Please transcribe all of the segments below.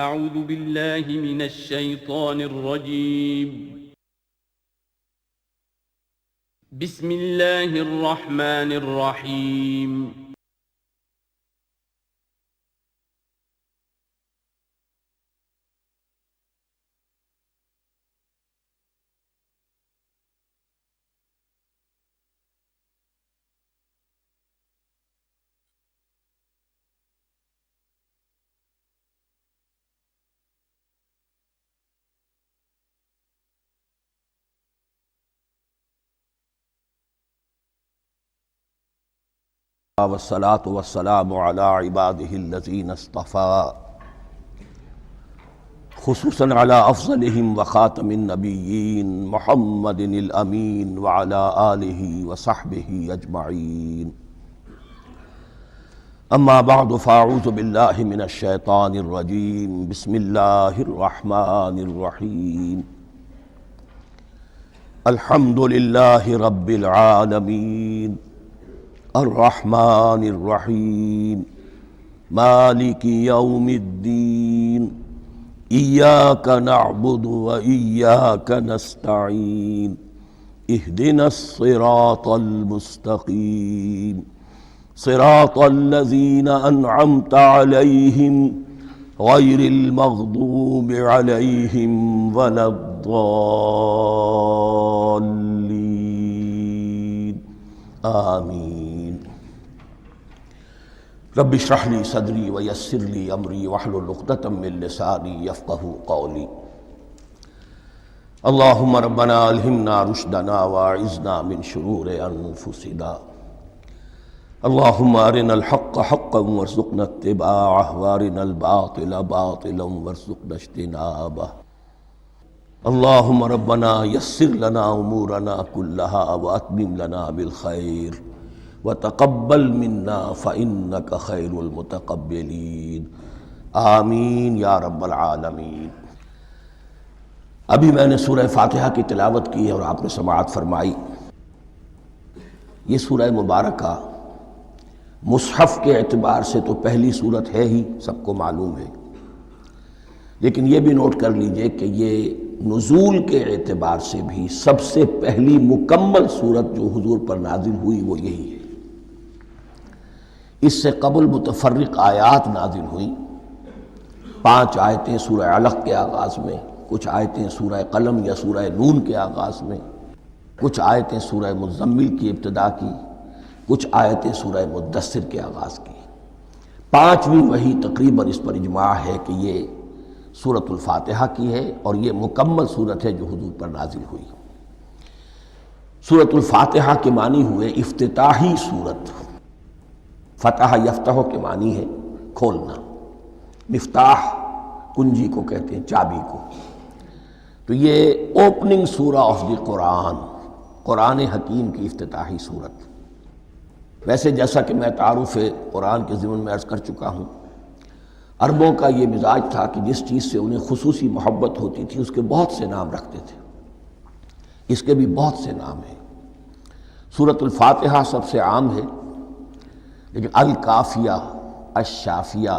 اعوذ باللہ من الشیطان الرجیم بسم اللہ الرحمن الرحیم والصلاة والسلام على عباده الذين اصطفى خصوصا على أفضلهم وخاتم النبيين محمد الأمين وعلى آله وصحبه أجمعين. أما بعد فأعوذ بالله من الشيطان الرجيم. بسم الله الرحمن الرحيم. الحمد لله رب العالمين الرحمن الرحيم مالك يوم الدين إياك نعبد وإياك نستعين اهدنا الصراط المستقيم صراط الذين أنعمت عليهم غير المغضوب عليهم ولا الضالين آمين. رب اشرح لي صدري ويسر لي امري واحلل عقدة من لساني يفقهوا قولي. اللهم ربنا الهمنا رشدنا واعذنا من شرور انفسنا. اللهم ارنا الحق حقا وارزقنا اتباعه وارنا الباطل باطلا وارزقنا اجتنابه. اللهم ربنا يسر لنا امورنا كلها واتمم لنا بالخير وتقبل منا فإنك خير المتقبلين آمین یا رب العالمین. ابھی میں نے سورہ فاتحہ کی تلاوت کی ہے اور آپ نے سماعت فرمائی. یہ سورہ مبارکہ مصحف کے اعتبار سے تو پہلی صورت ہے ہی، سب کو معلوم ہے، لیکن یہ بھی نوٹ کر لیجئے کہ یہ نزول کے اعتبار سے بھی سب سے پہلی مکمل صورت جو حضور پر نازل ہوئی وہ یہی ہے. اس سے قبل متفرق آیات نازل ہوئیں، 5 آیتیں سورہ علق کے آغاز میں، کچھ آیتیں سورہ قلم یا سورہ نون کے آغاز میں، کچھ آیتیں سورہ مزمل کی ابتدا کی، کچھ آیتیں سورہ مدثر کے آغاز کی. 5ویں وحی تقریباً اس پر اجماع ہے کہ یہ سورۃ الفاتحہ کی ہے اور یہ مکمل سورت ہے جو حضور پر نازل ہوئی. سورۃ الفاتحہ کے معنی ہوئے افتتاحی سورت. فتح یفتح کے معنی ہے کھولنا، مفتاح کنجی کو کہتے ہیں، چابی کو. تو یہ اوپننگ سورہ آف دی قرآن، قرآن حکیم کی افتتاحی صورت. ویسے جیسا کہ میں تعارف قرآن کے ضمن میں عرض کر چکا ہوں، عربوں کا یہ مزاج تھا کہ جس چیز سے انہیں خصوصی محبت ہوتی تھی اس کے بہت سے نام رکھتے تھے. اس کے بھی بہت سے نام ہیں. سورۃ الفاتحہ سب سے عام ہے، لیکن الکافیہ، الشافیہ،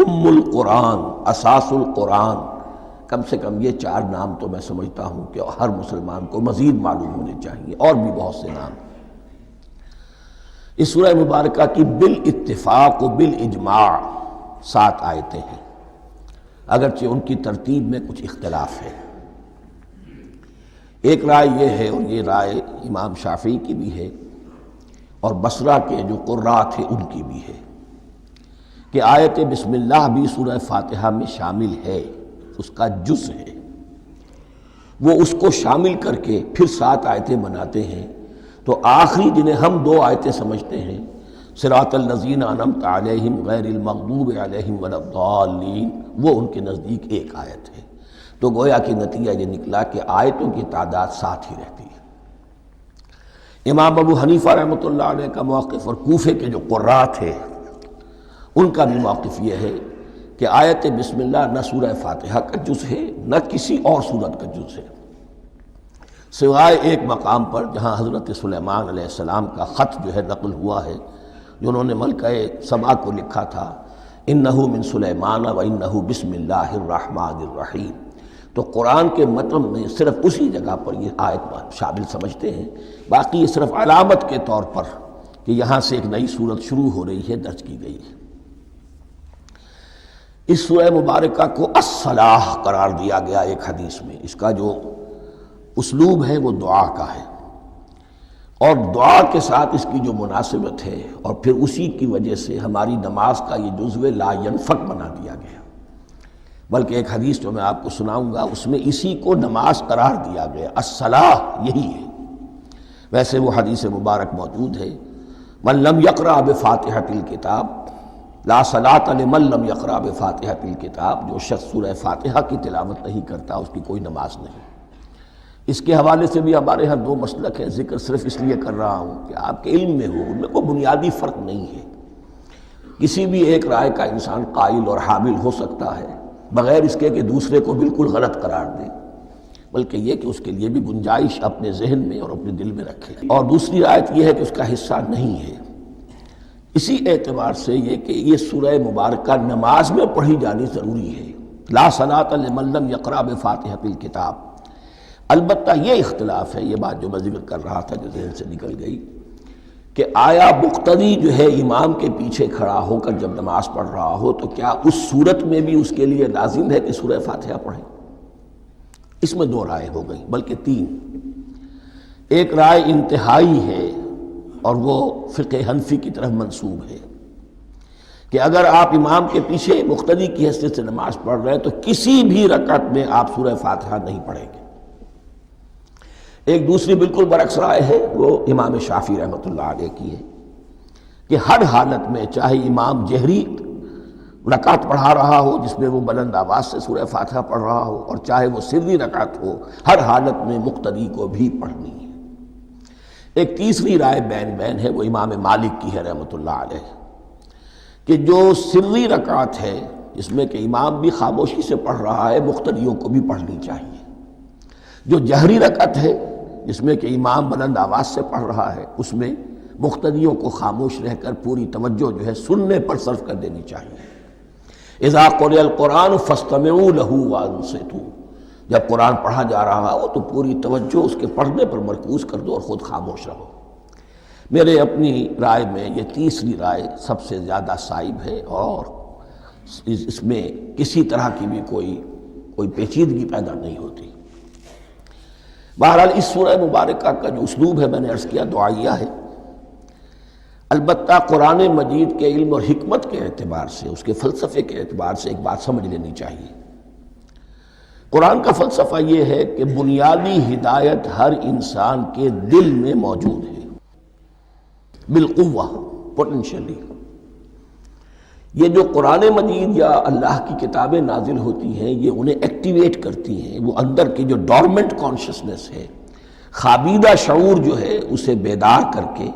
ام القرآن، اساس القرآن، کم سے کم یہ 4 نام تو میں سمجھتا ہوں کہ ہر مسلمان کو مزید معلوم ہونے چاہیے، اور بھی بہت سے نام. اس سورہ مبارکہ کی بالاتفاق و بالاجماع 7 آیتیں ہیں، اگرچہ ان کی ترتیب میں کچھ اختلاف ہے. ایک رائے یہ ہے، اور یہ رائے امام شافعی کی بھی ہے اور بصرہ کے جو قراء تھے ان کی بھی ہے، کہ آیت بسم اللہ بھی سورہ فاتحہ میں شامل ہے، اس کا جز ہے. وہ اس کو شامل کر کے پھر 7 آیتیں بناتے ہیں. تو آخری جنہیں ہم 2 آیتیں سمجھتے ہیں، صراط الذین انعمت علیہم غیر المغضوب علیہم ولا الضالین، وہ ان کے نزدیک ایک آیت ہے. تو گویا کہ نتیجہ یہ نکلا کہ آیتوں کی تعداد 7 ہی رہتی ہے. امام ابو حنیفہ رحمۃ اللہ علیہ کا موقف اور کوفے کے جو قراء تھے ان کا بھی موقف یہ ہے کہ آیت بسم اللہ نہ سورہ فاتحہ کا جز ہے نہ کسی اور سورت کا جز ہے، سوائے ایک مقام پر جہاں حضرت سلیمان علیہ السلام کا خط جو ہے نقل ہوا ہے، جو انہوں نے ملکہ سبا کو لکھا تھا انہو من سلیمان و انہو بسم اللہ الرحمن الرحیم۔ تو قرآن کے متن میں صرف اسی جگہ پر یہ آیت شامل سمجھتے ہیں، باقی یہ صرف علامت کے طور پر کہ یہاں سے ایک نئی صورت شروع ہو رہی ہے درج کی گئی ہے۔ اس سورہ مبارکہ کو الصلاح قرار دیا گیا ایک حدیث میں، اس کا جو اسلوب ہے وہ دعا کا ہے، اور دعا کے ساتھ اس کی جو مناسبت ہے، اور پھر اسی کی وجہ سے ہماری نماز کا یہ جزو لا ینفک بنا دیا گیا۔ بلکہ ایک حدیث جو میں آپ کو سناؤں گا اس میں اسی کو نماز قرار دیا گیا، الصلاح یہی ہے۔ ویسے وہ حدیث مبارک موجود ہے، من لم یقرأ بفاتحۃ الکتاب لا صلاۃ لمن لم یقرأ بفاتحۃ الکتاب، جو شخص سورہ فاتحہ کی تلاوت نہیں کرتا اس کی کوئی نماز نہیں۔ اس کے حوالے سے بھی ہمارے ہاں دو مسلک ہیں، ذکر صرف اس لیے کر رہا ہوں کہ آپ کے علم میں ہو، ان میں کوئی بنیادی فرق نہیں ہے، کسی بھی ایک رائے کا انسان قائل اور حامل ہو سکتا ہے بغیر اس کے کہ دوسرے کو بالکل غلط قرار دے، بلکہ یہ کہ اس کے لیے بھی گنجائش اپنے ذہن میں اور اپنے دل میں رکھے۔ اور دوسری آیت یہ ہے کہ اس کا حصہ نہیں ہے، اسی اعتبار سے یہ کہ یہ سورہ مبارکہ نماز میں پڑھی جانی ضروری ہے، لا صلاۃ لمن لم یقرأ بفاتحۃ الکتاب۔ البتہ یہ اختلاف ہے، یہ بات جو میں ذکر کر رہا تھا جو ذہن سے نکل گئی، کہ آیا مقتدی جو ہے امام کے پیچھے کھڑا ہو کر جب نماز پڑھ رہا ہو تو کیا اس صورت میں بھی اس کے لیے لازم ہے کہ سورہ فاتحہ پڑھے؟ اس میں دو رائے ہو گئی، بلکہ تین۔ ایک رائے انتہائی ہے اور وہ فقہ حنفی کی طرف منسوب ہے کہ اگر آپ امام کے پیچھے مقتدی کی حیثیت سے نماز پڑھ رہے ہیں تو کسی بھی رکعت میں آپ سورہ فاتحہ نہیں پڑھیں گے۔ ایک دوسری بالکل برعکس رائے ہے، وہ امام شافعی رحمۃ اللہ علیہ کی ہے کہ ہر حالت میں چاہے امام جہری رکعت پڑھا رہا ہو جس میں وہ بلند آواز سے سورہ فاتحہ پڑھ رہا ہو، اور چاہے وہ سری رکعت ہو، ہر حالت میں مقتدی کو بھی پڑھنی ہے۔ ایک تیسری رائے بین بین ہے، وہ امام مالک کی ہے رحمۃ اللہ علیہ، کہ جو سری رکعت ہے جس میں کہ امام بھی خاموشی سے پڑھ رہا ہے مقتدیوں کو بھی پڑھنی چاہیے، جو جہری رکعت ہے جس میں کہ امام بلند آواز سے پڑھ رہا ہے اس میں مقتدیوں کو خاموش رہ کر پوری توجہ جو ہے سننے پر صرف کر دینی چاہیے۔ اذا قرئ القرآن فاستمعوا له وانصتوا، جب قرآن پڑھا جا رہا ہو تو پوری توجہ اس کے پڑھنے پر مرکوز کر دو اور خود خاموش رہو۔ میرے اپنی رائے میں یہ تیسری رائے سب سے زیادہ صائب ہے، اور اس میں کسی طرح کی بھی کوئی پیچیدگی پیدا نہیں ہوتی۔ بہرحال اس سورہ مبارکہ کا جو اسلوب ہے میں نے عرض کیا دعائیہ ہے، البتہ قرآن مجید کے علم اور حکمت کے اعتبار سے، اس کے فلسفے کے اعتبار سے ایک بات سمجھ لینی چاہیے۔ قرآن کا فلسفہ یہ ہے کہ بنیادی ہدایت ہر انسان کے دل میں موجود ہے، بالقوہ، پوٹینشلی۔ یہ جو قرآن مجید یا اللہ کی کتابیں نازل ہوتی ہیں یہ انہیں ایکٹیویٹ کرتی ہیں، وہ اندر کی جو ڈورمنٹ کانشسنس ہے، خابیدہ شعور جو ہے اسے بیدار کر کے،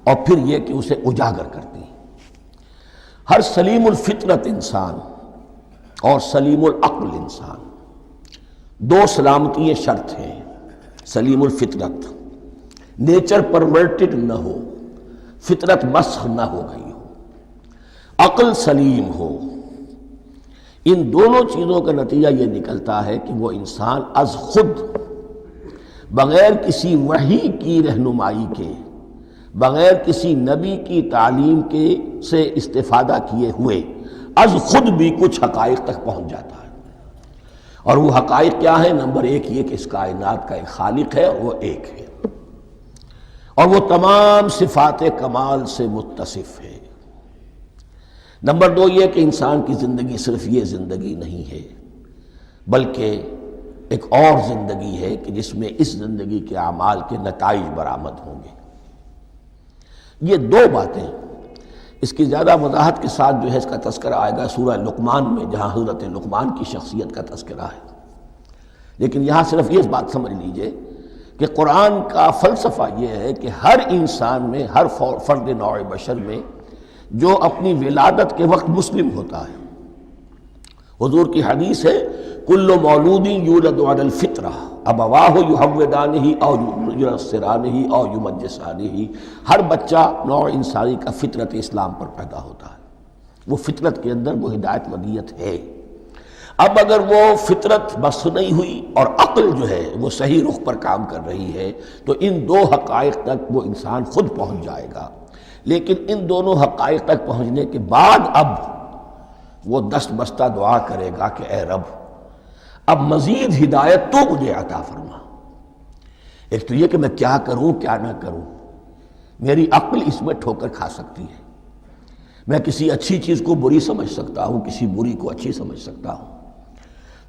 اور پھر یہ کہ اسے اجاگر کرتی ہیں۔ ہر سلیم الفطرت انسان اور سلیم العقل انسان، دو سلامتی شرط ہیں۔ سلیم الفطرت، نیچر پرورٹڈ نہ ہو، فطرت مسخ نہ ہو گئی ہو، عقل سلیم ہو، ان دونوں چیزوں کا نتیجہ یہ نکلتا ہے کہ وہ انسان از خود بغیر کسی وحی کی رہنمائی کے، بغیر کسی نبی کی تعلیم کے سے استفادہ کیے ہوئے از خود بھی کچھ حقائق تک پہنچ جاتا ہے۔ اور وہ حقائق کیا ہیں؟ نمبر ایک یہ کہ اس کائنات کا ایک خالق ہے اور وہ ایک ہے، اور وہ تمام صفات کمال سے متصف ہے۔ نمبر دو یہ کہ انسان کی زندگی صرف یہ زندگی نہیں ہے، بلکہ ایک اور زندگی ہے کہ جس میں اس زندگی کے اعمال کے نتائج برآمد ہوں گے۔ یہ دو باتیں، اس کی زیادہ وضاحت کے ساتھ جو ہے اس کا تذکرہ آئے گا سورہ لقمان میں، جہاں حضرت لقمان کی شخصیت کا تذکرہ ہے۔ لیکن یہاں صرف یہ بات سمجھ لیجئے کہ قرآن کا فلسفہ یہ ہے کہ ہر انسان میں، ہر فرد نوع بشر میں جو اپنی ولادت کے وقت مسلم ہوتا ہے، حضور کی حدیث ہے کل مولود یولد علی الفطرہ ابواہ یحودانہ او ینصرانہ او یمجسانہ، ہر بچہ نوع انسانی کا فطرت اسلام پر پیدا ہوتا ہے، وہ فطرت کے اندر وہ ہدایت ودیت ہے۔ اب اگر وہ فطرت بس نہیں ہوئی اور عقل جو ہے وہ صحیح رخ پر کام کر رہی ہے تو ان دو حقائق تک وہ انسان خود پہنچ جائے گا۔ لیکن ان دونوں حقائق تک پہنچنے کے بعد اب وہ دست بستہ دعا کرے گا کہ اے رب اب مزید ہدایت تو مجھے عطا فرما۔ ایک تو یہ کہ میں کیا کروں کیا نہ کروں، میری عقل اس میں ٹھوکر کھا سکتی ہے، میں کسی اچھی چیز کو بری سمجھ سکتا ہوں، کسی بری کو اچھی سمجھ سکتا ہوں،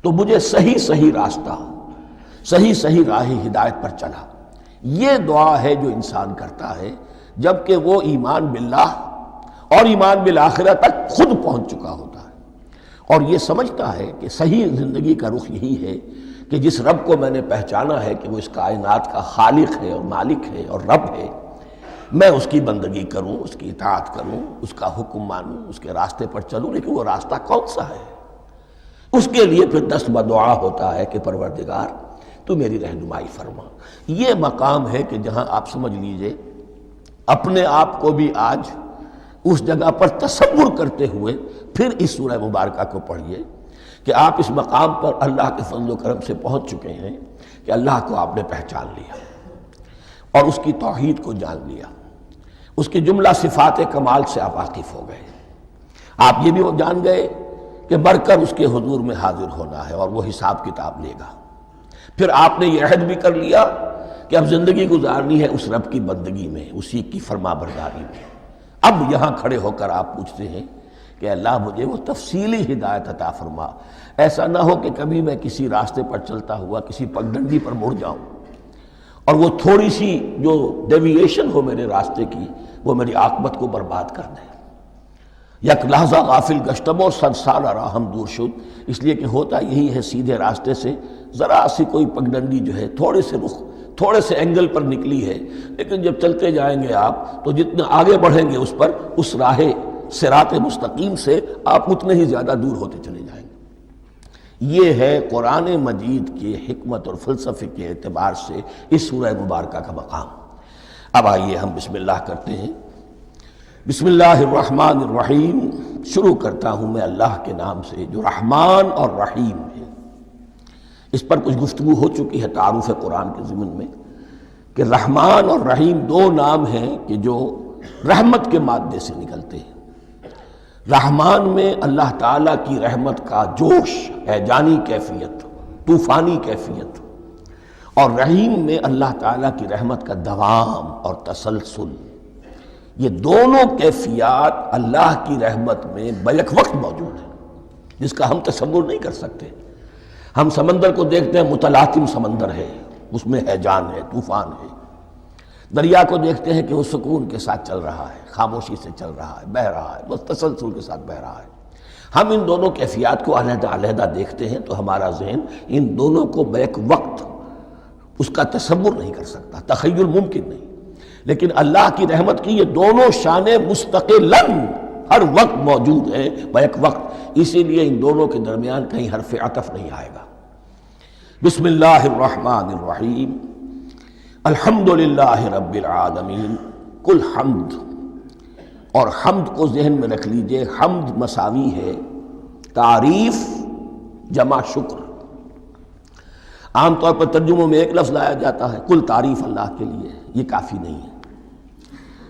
تو مجھے صحیح راستہ، صحیح راہ ہدایت پر چلا۔ یہ دعا ہے جو انسان کرتا ہے جبکہ وہ ایمان باللہ اور ایمان بالآخرہ تک خود پہنچ چکا ہوتا ہے، اور یہ سمجھتا ہے کہ صحیح زندگی کا رخ یہی ہے کہ جس رب کو میں نے پہچانا ہے کہ وہ اس کائنات کا خالق ہے اور مالک ہے اور رب ہے، میں اس کی بندگی کروں، اس کی اطاعت کروں، اس کا حکم مانوں، اس کے راستے پر چلوں۔ لیکن وہ راستہ کون سا ہے؟ اس کے لیے پھر دست بدعا ہوتا ہے کہ پروردگار تو میری رہنمائی فرما۔ یہ مقام ہے کہ جہاں آپ سمجھ لیجئے اپنے آپ کو بھی آج اس جگہ پر تصور کرتے ہوئے پھر اس سورہ مبارکہ کو پڑھیے کہ آپ اس مقام پر اللہ کے فضل و کرم سے پہنچ چکے ہیں کہ اللہ کو آپ نے پہچان لیا اور اس کی توحید کو جان لیا، اس کی جملہ صفات کمال سے آپ واقف ہو گئے۔ آپ یہ بھی جان گئے کہ مر کر اس کے حضور میں حاضر ہونا ہے اور وہ حساب کتاب لے گا۔ پھر آپ نے یہ عہد بھی کر لیا کہ اب زندگی گزارنی ہے اس رب کی بندگی میں، اسی کی فرما برداری میں۔ اب یہاں کھڑے ہو کر آپ پوچھتے ہیں کہ اللہ مجھے وہ تفصیلی ہدایت عطا فرما، ایسا نہ ہو کہ کبھی میں کسی راستے پر چلتا ہوا کسی پگڈنڈی پر مڑ جاؤں اور وہ تھوڑی سی جو ڈیوییشن ہو میرے راستے کی وہ میری عاقبت کو برباد کر دے۔ یک لحظہ غافل گشتم اور صد سال راہم دور شد، اس لیے کہ ہوتا یہی ہے سیدھے راستے سے ذرا سی کوئی پگڈنڈی جو ہے تھوڑے سے اینگل پر نکلی ہے، لیکن جب چلتے جائیں گے آپ تو جتنے آگے بڑھیں گے اس پر، اس راہ صراط مستقیم سے آپ اتنے ہی زیادہ دور ہوتے چلے جائیں گے۔ یہ ہے قرآن مجید کی حکمت اور فلسفے کے اعتبار سے اس سورہ مبارکہ کا مقام۔ اب آئیے ہم بسم اللہ کرتے ہیں۔ بسم اللہ الرحمن الرحیم، شروع کرتا ہوں میں اللہ کے نام سے جو رحمان اور رحیم ہے۔ اس پر کچھ گفتگو ہو چکی ہے تعارف قرآن کے ضمن میں کہ رحمان اور رحیم دو نام ہیں کہ جو رحمت کے مادے سے نکلتے ہیں۔ رحمان میں اللہ تعالیٰ کی رحمت کا جوش ہے، جانی کیفیت، طوفانی کیفیت، اور رحیم میں اللہ تعالیٰ کی رحمت کا دوام اور تسلسل۔ یہ دونوں کیفیات اللہ کی رحمت میں بیک وقت موجود ہیں، جس کا ہم تصور نہیں کر سکتے۔ ہم سمندر کو دیکھتے ہیں، متلاطم سمندر ہے، اس میں ہیجان ہے، طوفان ہے۔ دریا کو دیکھتے ہیں کہ وہ سکون کے ساتھ چل رہا ہے، خاموشی سے چل رہا ہے، بہہ رہا ہے، بس تسلسل کے ساتھ بہہ رہا ہے۔ ہم ان دونوں کیفیات کو علیحدہ علیحدہ دیکھتے ہیں تو ہمارا ذہن ان دونوں کو بیک وقت اس کا تصور نہیں کر سکتا، تخیل ممکن نہیں۔ لیکن اللہ کی رحمت کی یہ دونوں شانیں مستقلاً ہر وقت موجود ہیں، بیک وقت، اسی لیے ان دونوں کے درمیان کہیں حرف عطف نہیں آئے گا۔ بسم اللہ الرحمن الرحیم، الحمدللہ رب العالمین، کل حمد، اور حمد کو ذہن میں رکھ لیجئے، حمد مساوی ہے تعریف جمع شکر۔ عام طور پر ترجموں میں ایک لفظ لایا جاتا ہے، کل تعریف اللہ کے لیے، یہ کافی نہیں ہے۔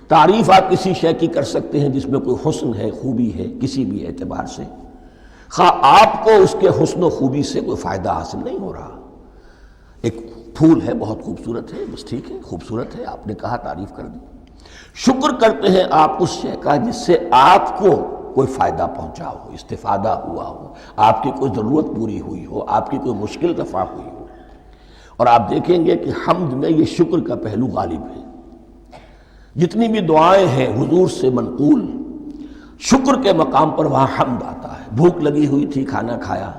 تعریف آپ کسی شے کی کر سکتے ہیں جس میں کوئی حسن ہے، خوبی ہے، کسی بھی اعتبار سے، خواہ آپ کو اس کے حسن و خوبی سے کوئی فائدہ حاصل نہیں ہو رہا۔ ایک پھول ہے، بہت خوبصورت ہے، بس ٹھیک ہے، خوبصورت ہے، آپ نے کہا، تعریف کر دی۔ شکر کرتے ہیں آپ اس شے کا جس سے آپ کو کوئی فائدہ پہنچا ہو، استفادہ ہوا ہو، آپ کی کوئی ضرورت پوری ہوئی ہو، آپ کی کوئی مشکل رفع ہوئی ہو۔ اور آپ دیکھیں گے کہ حمد میں یہ شکر کا پہلو غالب ہے۔ جتنی بھی دعائیں ہیں حضور سے منقول، شکر کے مقام پر وہاں حمد آتا ہے۔ بھوک لگی ہوئی تھی، کھانا کھایا،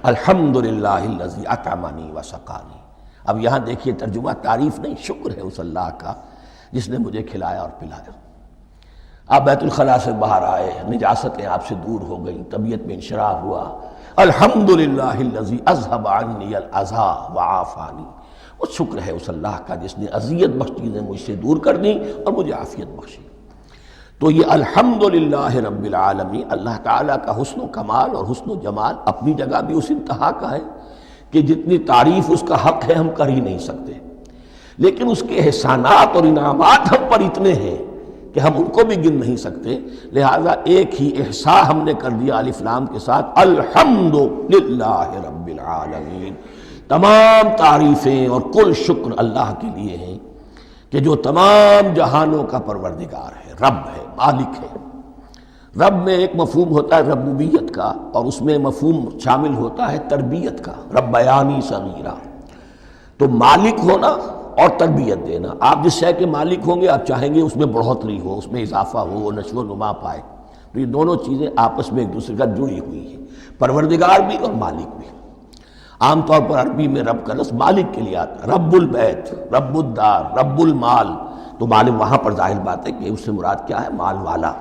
الحمدللہ الذی اطعمنی وسقانی۔ اب یہاں دیکھیے ترجمہ تعریف نہیں، شکر ہے اس اللہ کا جس نے مجھے کھلایا اور پلایا۔ آپ بیت الخلاء سے باہر آئے، نجاستیں آپ سے دور ہو گئیں، طبیعت میں انشراح ہوا، الحمدللہ الذی اذھب عنی الاذی وعافانی۔ وہ شکر ہے اس اللہ کا جس نے اذیت بخش چیزیں مجھ سے دور کر دیں اور مجھے عافیت بخشی۔ تو یہ الحمدللہ رب العالمین، اللہ تعالیٰ کا حسن و کمال اور حسن و جمال اپنی جگہ بھی اس انتہا کا ہے کہ جتنی تعریف اس کا حق ہے ہم کر ہی نہیں سکتے، لیکن اس کے احسانات اور انعامات ہم پر اتنے ہیں کہ ہم ان کو بھی گن نہیں سکتے، لہذا ایک ہی احصاء ہم نے کر دیا الف لام کے ساتھ، الحمدللہ رب العالمین، تمام تعریفیں اور کل شکر اللہ کے لیے ہیں کہ جو تمام جہانوں کا پروردگار ہے، رب ہے، مالک ہے۔ رب میں ایک مفہوم ہوتا ہے ربوبیت کا، اور اس میں مفہوم شامل ہوتا ہے تربیت کا، ربیانی صغیرہ۔ تو مالک ہونا اور تربیت دینا، آپ جس شے کے مالک ہوں گے آپ چاہیں گے اس میں بڑھوتری ہو، اس میں اضافہ ہو، وہ نشو و نما پائے، تو یہ دونوں چیزیں آپس میں ایک دوسرے کا جڑی ہوئی ہیں، پروردگار بھی اور مالک بھی۔ عام طور پر عربی میں رب کا لفظ مالک کے لیے آتا ہے، رب البیت، رب الدار، رب المال، تو مالک وہاں پر ظاہر بات ہے کہ اس سے مراد کیا ہے، مال والا،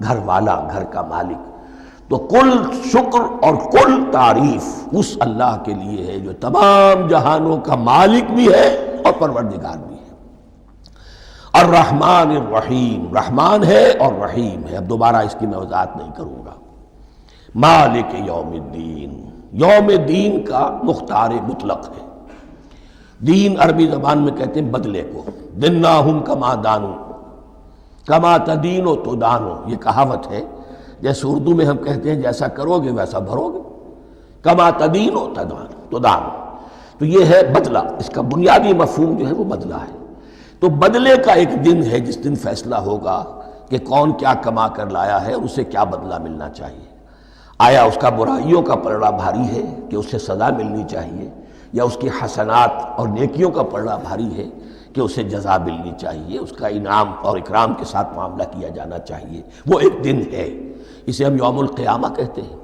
گھر والا، گھر کا مالک۔ تو کل شکر اور کل تعریف اس اللہ کے لیے ہے جو تمام جہانوں کا مالک بھی ہے اور پروردگار بھی ہے۔ الرحمن الرحیم، رحمان ہے اور رحیم ہے، اب دوبارہ اس کی میں وضاحت نہیں کروں گا۔ مالک یوم الدین، یوم دین کا مختار مطلق ہے۔ دین عربی زبان میں کہتے ہیں بدلے کو، دناہم کما دانو، کما تدینو تو دانو، یہ کہاوت ہے، جیسے اردو میں ہم کہتے ہیں جیسا کرو گے ویسا بھرو گے، کما تدینو تو دانو، تو یہ ہے بدلہ، اس کا بنیادی مفہوم جو ہے وہ بدلہ ہے۔ تو بدلے کا ایک دن ہے جس دن فیصلہ ہوگا کہ کون کیا کما کر لایا ہے اور اسے کیا بدلہ ملنا چاہیے۔ آیا اس کا برائیوں کا پلڑا بھاری ہے کہ اسے سزا ملنی چاہیے، یا اس کی حسنات اور نیکیوں کا پلڑا بھاری ہے کہ اسے جزا ملنی چاہیے، اس کا انعام اور اکرام کے ساتھ معاملہ کیا جانا چاہیے، وہ ایک دن ہے، اسے ہم یوم القیامہ کہتے ہیں۔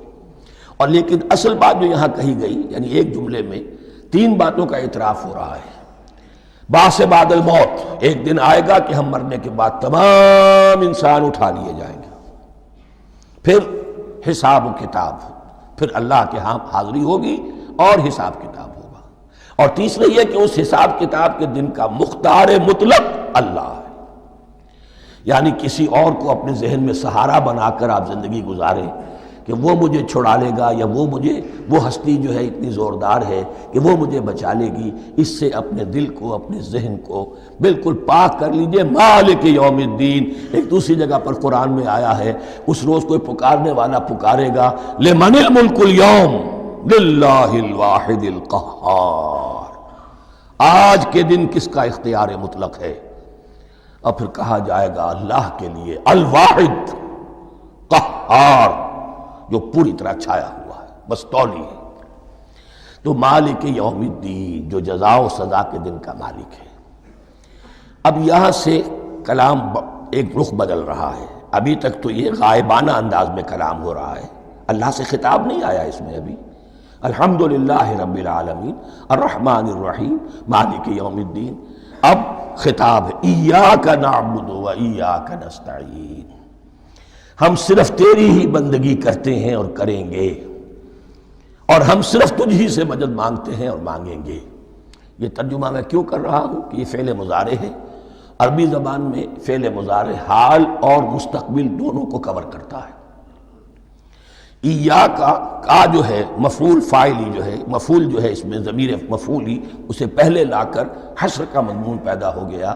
اور لیکن اصل بات جو یہاں کہی گئی، یعنی ایک جملے میں تین باتوں کا اعتراف ہو رہا ہے۔ بعث بعد الموت، ایک دن آئے گا کہ ہم مرنے کے بعد تمام انسان اٹھا لیے جائیں گے، پھر حساب و کتاب، پھر اللہ کے ہاں حاضری ہوگی اور حساب کتاب ہوگا، اور تیسرے یہ کہ اس حساب کتاب کے دن کا مختار مطلق اللہ ہے، یعنی کسی اور کو اپنے ذہن میں سہارا بنا کر آپ زندگی گزاریں کہ وہ مجھے چھڑا لے گا، یا وہ ہستی جو ہے اتنی زوردار ہے کہ وہ مجھے بچا لے گی، اس سے اپنے دل کو، اپنے ذہن کو بالکل پاک کر لیجئے۔ مالک یوم الدین، ایک دوسری جگہ پر قرآن میں آیا ہے، اس روز کوئی پکارنے والا پکارے گا، لمن الملک اليوم للہ الواحد القہار، آج کے دن کس کا اختیار مطلق ہے؟ اور پھر کہا جائے گا اللہ کے لیے، الواحد قہار، جو پوری طرح چھایا ہوا ہے، بس تولی ہے۔ تو مالک یوم الدین، جو جزا و سزا کے دن کا مالک ہے۔ اب یہاں سے کلام ایک رخ بدل رہا ہے، ابھی تک تو یہ غائبانہ انداز میں کلام ہو رہا ہے، اللہ سے خطاب نہیں آیا اس میں ابھی۔ الحمدللہ رب العالمین الرحمن الرحیم مالک یوم الدین، اب خطاب ہے، ایاک نعبد و ایاک نستعین، ہم صرف تیری ہی بندگی کرتے ہیں اور کریں گے، اور ہم صرف تجھ ہی سے مدد مانگتے ہیں اور مانگیں گے۔ یہ ترجمہ میں کیوں کر رہا ہوں کہ یہ فعل مضارع ہے، عربی زبان میں فعل مضارع حال اور مستقبل دونوں کو کور کرتا ہے۔ ایاک کا جو ہے مفعول فاعلی جو ہے، مفعول جو ہے اس میں ضمیر مفعولی، اسے پہلے لا کر حشر کا مضمون پیدا ہو گیا۔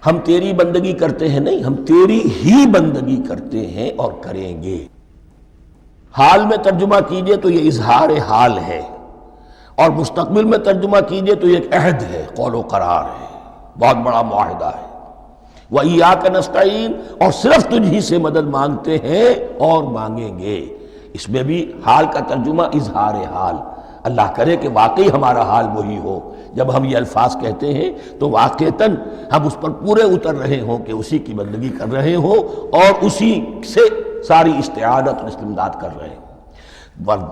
ہم تیری بندگی کرتے ہیں نہیں، ہم تیری ہی بندگی کرتے ہیں اور کریں گے۔ حال میں ترجمہ کیجئے تو یہ اظہار حال ہے، اور مستقبل میں ترجمہ کیجئے تو یہ ایک عہد ہے، قول و قرار ہے، بہت بڑا معاہدہ ہے۔ وَإِيَّاكَ نَسْتَعِينُ، اور صرف تجھ ہی سے مدد مانگتے ہیں اور مانگیں گے۔ اس میں بھی حال کا ترجمہ اظہار حال، اللہ کرے کہ واقعی ہمارا حال وہی ہو، جب ہم یہ الفاظ کہتے ہیں تو واقعتاً ہم اس پر پورے اتر رہے ہوں کہ اسی کی بندگی کر رہے ہوں اور اسی سے ساری استعانت اور استمداد کر رہے ہیں۔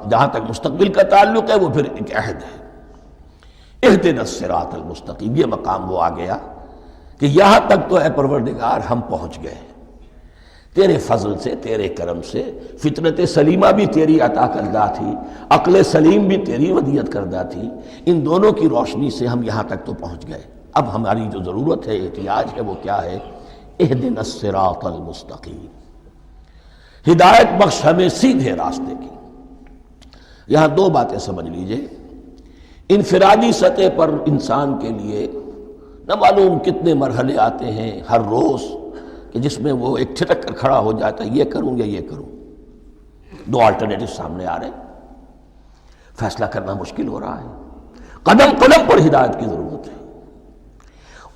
جہاں تک مستقبل کا تعلق ہے وہ پھر ایک عہد ہے، اہدنا الصراط المستقیم، یہ مقام وہ آ گیا کہ یہاں تک تو اے پروردگار ہم پہنچ گئے، تیرے فضل سے، تیرے کرم سے، فطرت سلیمہ بھی تیری عطا کردہ تھی، عقل سلیم بھی تیری ودیعت کردہ تھی، ان دونوں کی روشنی سے ہم یہاں تک تو پہنچ گئے۔ اب ہماری جو ضرورت ہے، احتیاج ہے، وہ کیا ہے؟ اہدنا الصراط المستقیم، ہدایت بخش ہمیں سیدھے راستے کی۔ یہاں دو باتیں سمجھ لیجئے، انفرادی سطح پر انسان کے لیے نہ معلوم کتنے مرحلے آتے ہیں ہر روز کہ جس میں وہ ایک ٹھٹک کر کھڑا ہو جاتا ہے، یہ کروں یا یہ کروں، دو آلٹرنیٹو سامنے آ رہے ہیں، فیصلہ کرنا مشکل ہو رہا ہے، قدم قدم پر ہدایت کی ضرورت ہے۔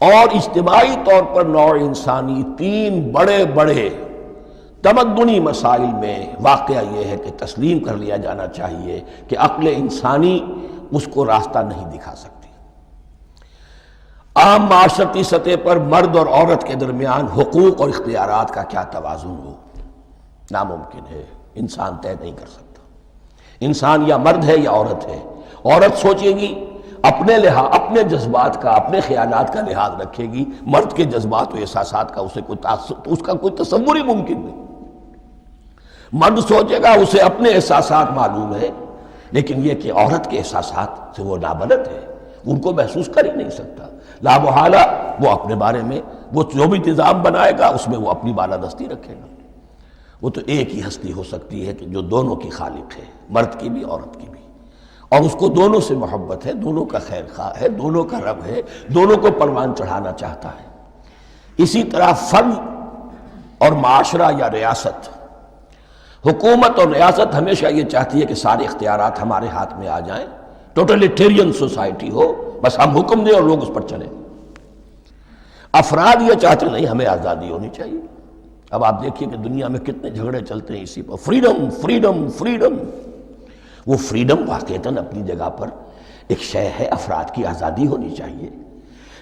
اور اجتماعی طور پر نوع انسانی تین بڑے بڑے تمدنی مسائل میں واقعہ یہ ہے کہ تسلیم کر لیا جانا چاہیے کہ عقل انسانی اس کو راستہ نہیں دکھا سکتی۔ عام معاشرتی سطح پر مرد اور عورت کے درمیان حقوق اور اختیارات کا کیا توازن ہو، ناممکن ہے، انسان طے نہیں کر سکتا۔ انسان یا مرد ہے یا عورت ہے، عورت سوچے گی اپنے جذبات کا، اپنے خیالات کا لحاظ رکھے گی، مرد کے جذبات و احساسات کا اس کا کوئی تصور ہی ممکن نہیں۔ مرد سوچے گا اسے اپنے احساسات معلوم ہے، لیکن یہ کہ عورت کے احساسات سے وہ نابلد ہے، ان کو محسوس کر ہی نہیں سکتا، لا محالہ وہ اپنے بارے میں وہ جو بھی نظام بنائے گا اس میں وہ اپنی بالادستی رکھے گا۔ وہ تو ایک ہی ہستی ہو سکتی ہے کہ جو دونوں کی خالق ہے، مرد کی بھی عورت کی بھی، اور اس کو دونوں سے محبت ہے، دونوں کا خیر خواہ ہے، دونوں کا رب ہے، دونوں کو پروان چڑھانا چاہتا ہے۔ اسی طرح فرد اور معاشرہ یا ریاست، حکومت اور ریاست ہمیشہ یہ چاہتی ہے کہ سارے اختیارات ہمارے ہاتھ میں آ جائیں، ٹوٹلیٹیرین سوسائٹی ہو، بس ہم حکم دیں اور لوگ اس پر چلیں۔ افراد یہ چاہتے نہیں، ہمیں آزادی ہونی چاہیے۔ اب آپ دیکھیے کہ دنیا میں کتنے جھگڑے چلتے ہیں اسی پر، فریڈم فریڈم فریڈم۔ وہ فریڈم واقعتاً اپنی جگہ پر ایک شے ہے، افراد کی آزادی ہونی چاہیے،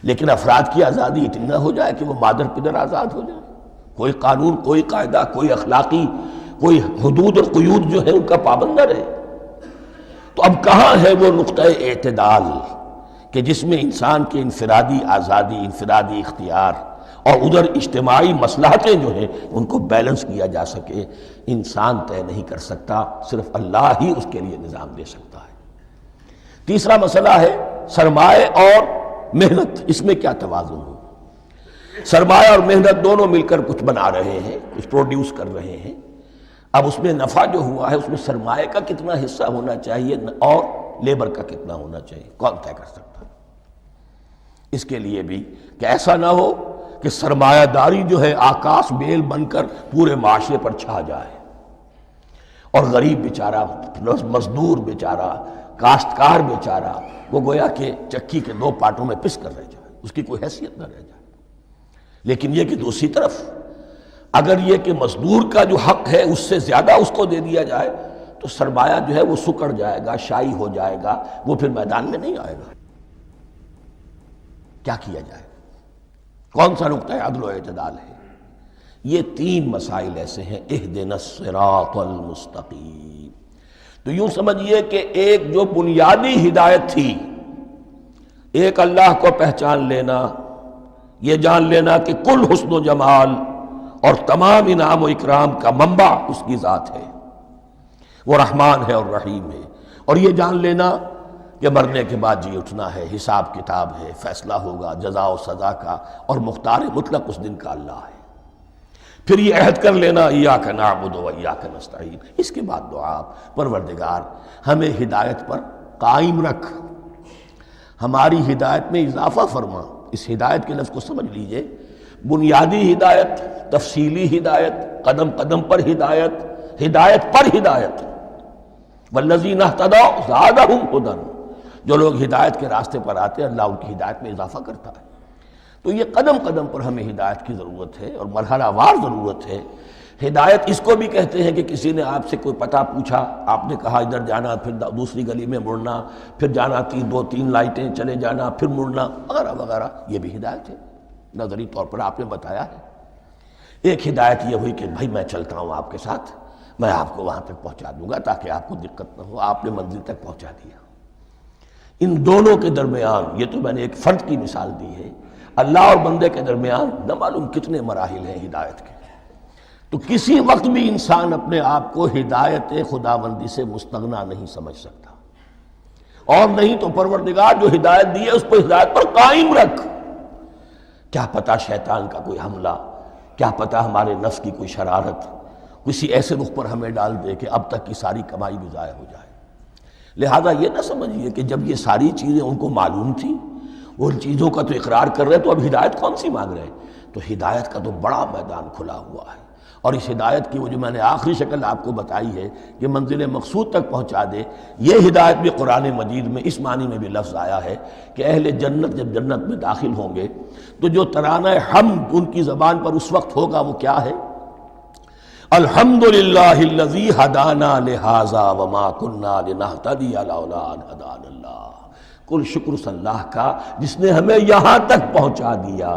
لیکن افراد کی آزادی اتنی نہ ہو جائے کہ وہ مادر پدر آزاد ہو جائے، کوئی قانون، کوئی قاعدہ، کوئی اخلاقی کوئی حدود اور قیود جو ہے ان کا پابند نہ رہے۔ تو اب کہاں ہے وہ نقطہ اعتدال کہ جس میں انسان کی انفرادی آزادی، انفرادی اختیار اور ادھر اجتماعی مصلحتیں جو ہیں ان کو بیلنس کیا جا سکے؟ انسان طے نہیں کر سکتا، صرف اللہ ہی اس کے لیے نظام دے سکتا ہے۔ تیسرا مسئلہ ہے سرمایہ اور محنت، اس میں کیا توازن ہو؟ سرمایہ اور محنت دونوں مل کر کچھ بنا رہے ہیں، کچھ پروڈیوس کر رہے ہیں۔ اب اس میں نفع جو ہوا ہے اس میں سرمایہ کا کتنا حصہ ہونا چاہیے اور لیبر کا کتنا ہونا چاہیے، کون طے کر سکتا ہے؟ اس کے لیے بھی کہ ایسا نہ ہو کہ سرمایہ داری جو ہے آکاش بیل بن کر پورے معاشرے پر چھا جائے، اور غریب بیچارہ، مزدور بیچارہ، کاشتکار بیچارہ وہ گویا کہ چکی کے دو پارٹوں میں پس کر رہ جائے، اس کی کوئی حیثیت نہ رہ جائے۔ لیکن یہ کہ دوسری طرف اگر یہ کہ مزدور کا جو حق ہے اس سے زیادہ اس کو دے دیا جائے تو سرمایہ جو ہے وہ سکڑ جائے گا، شائی ہو جائے گا، وہ پھر میدان میں نہیں آئے گا۔ کیا کیا جائے؟ کون سا نقطہ عدل و اعتدال ہے؟ یہ تین مسائل ایسے ہیں، اہدنا الصراط المستقیم۔ تو یوں سمجھیے کہ ایک جو بنیادی ہدایت تھی، ایک اللہ کو پہچان لینا، یہ جان لینا کہ کل حسن و جمال اور تمام انعام و اکرام کا منبع اس کی ذات ہے، وہ رحمان ہے اور رحیم ہے، اور یہ جان لینا کہ مرنے کے بعد جی اٹھنا ہے، حساب کتاب ہے، فیصلہ ہوگا جزا و سزا کا، اور مختار مطلق اس دن کا اللہ ہے۔ پھر یہ عہد کر لینا ایاک نعبد و ایاک نستعین۔ اس کے بعد دعا، پروردگار ہمیں ہدایت پر قائم رکھ، ہماری ہدایت میں اضافہ فرما۔ اس ہدایت کے لفظ کو سمجھ لیجئے، بنیادی ہدایت، تفصیلی ہدایت، قدم قدم پر ہدایت، ہدایت پر ہدایت۔ والذین اہتدوا زادہم ھدی، جو لوگ ہدایت کے راستے پر آتے ہیں اللہ ان کی ہدایت میں اضافہ کرتا ہے۔ تو یہ قدم قدم پر ہمیں ہدایت کی ضرورت ہے اور مرحلہ وار ضرورت ہے۔ ہدایت اس کو بھی کہتے ہیں کہ کسی نے آپ سے کوئی پتہ پوچھا، آپ نے کہا ادھر جانا، پھر دوسری گلی میں مڑنا، پھر جانا دو تین لائٹیں چلے جانا، پھر مڑنا، وغیرہ وغیرہ، یہ بھی ہدایت ہے۔ نظری طور پر آپ نے بتایا ہے۔ ایک ہدایت یہ ہوئی کہ بھائی میں چلتا ہوں آپ کے ساتھ، میں آپ کو وہاں تک پہنچا دوں گا تاکہ آپ کو دقت نہ ہو، آپ نے منزل تک پہنچا دیا۔ ان دونوں کے درمیان، یہ تو میں نے ایک فرد کی مثال دی ہے، اللہ اور بندے کے درمیان نہ معلوم کتنے مراحل ہیں ہدایت کے۔ تو کسی وقت بھی انسان اپنے آپ کو ہدایت خداوندی سے مستغنا نہیں سمجھ سکتا، اور نہیں تو پروردگار جو ہدایت دی ہے اس پر ہدایت پر قائم رکھ۔ کیا پتہ شیطان کا کوئی حملہ کیا پتہ ہمارے نفس کی کوئی شرارت کسی ایسے رخ پر ہمیں ڈال دے کہ اب تک کی ساری کمائی بھی ضائع ہو جائے۔ لہذا یہ نہ سمجھیے کہ جب یہ ساری چیزیں ان کو معلوم تھیں، وہ ان چیزوں کا تو اقرار کر رہے تو اب ہدایت کون سی مانگ رہے ہیں؟ تو ہدایت کا تو بڑا میدان کھلا ہوا ہے، اور اس ہدایت کی وہ جو میں نے آخری شکل آپ کو بتائی ہے کہ منزل مقصود تک پہنچا دے، یہ ہدایت بھی قرآن مجید میں اس معنی میں بھی لفظ آیا ہے کہ اہل جنت جب جنت میں داخل ہوں گے تو جو ترانہ حمد ان کی زبان پر اس وقت ہوگا وہ کیا ہے؟ الحمدللہ الذی ہدانا لہذا وما کننا لنہتدی لولا ان ہدانا اللہ۔ کل شکر اللہ کا جس نے ہمیں یہاں تک پہنچا دیا،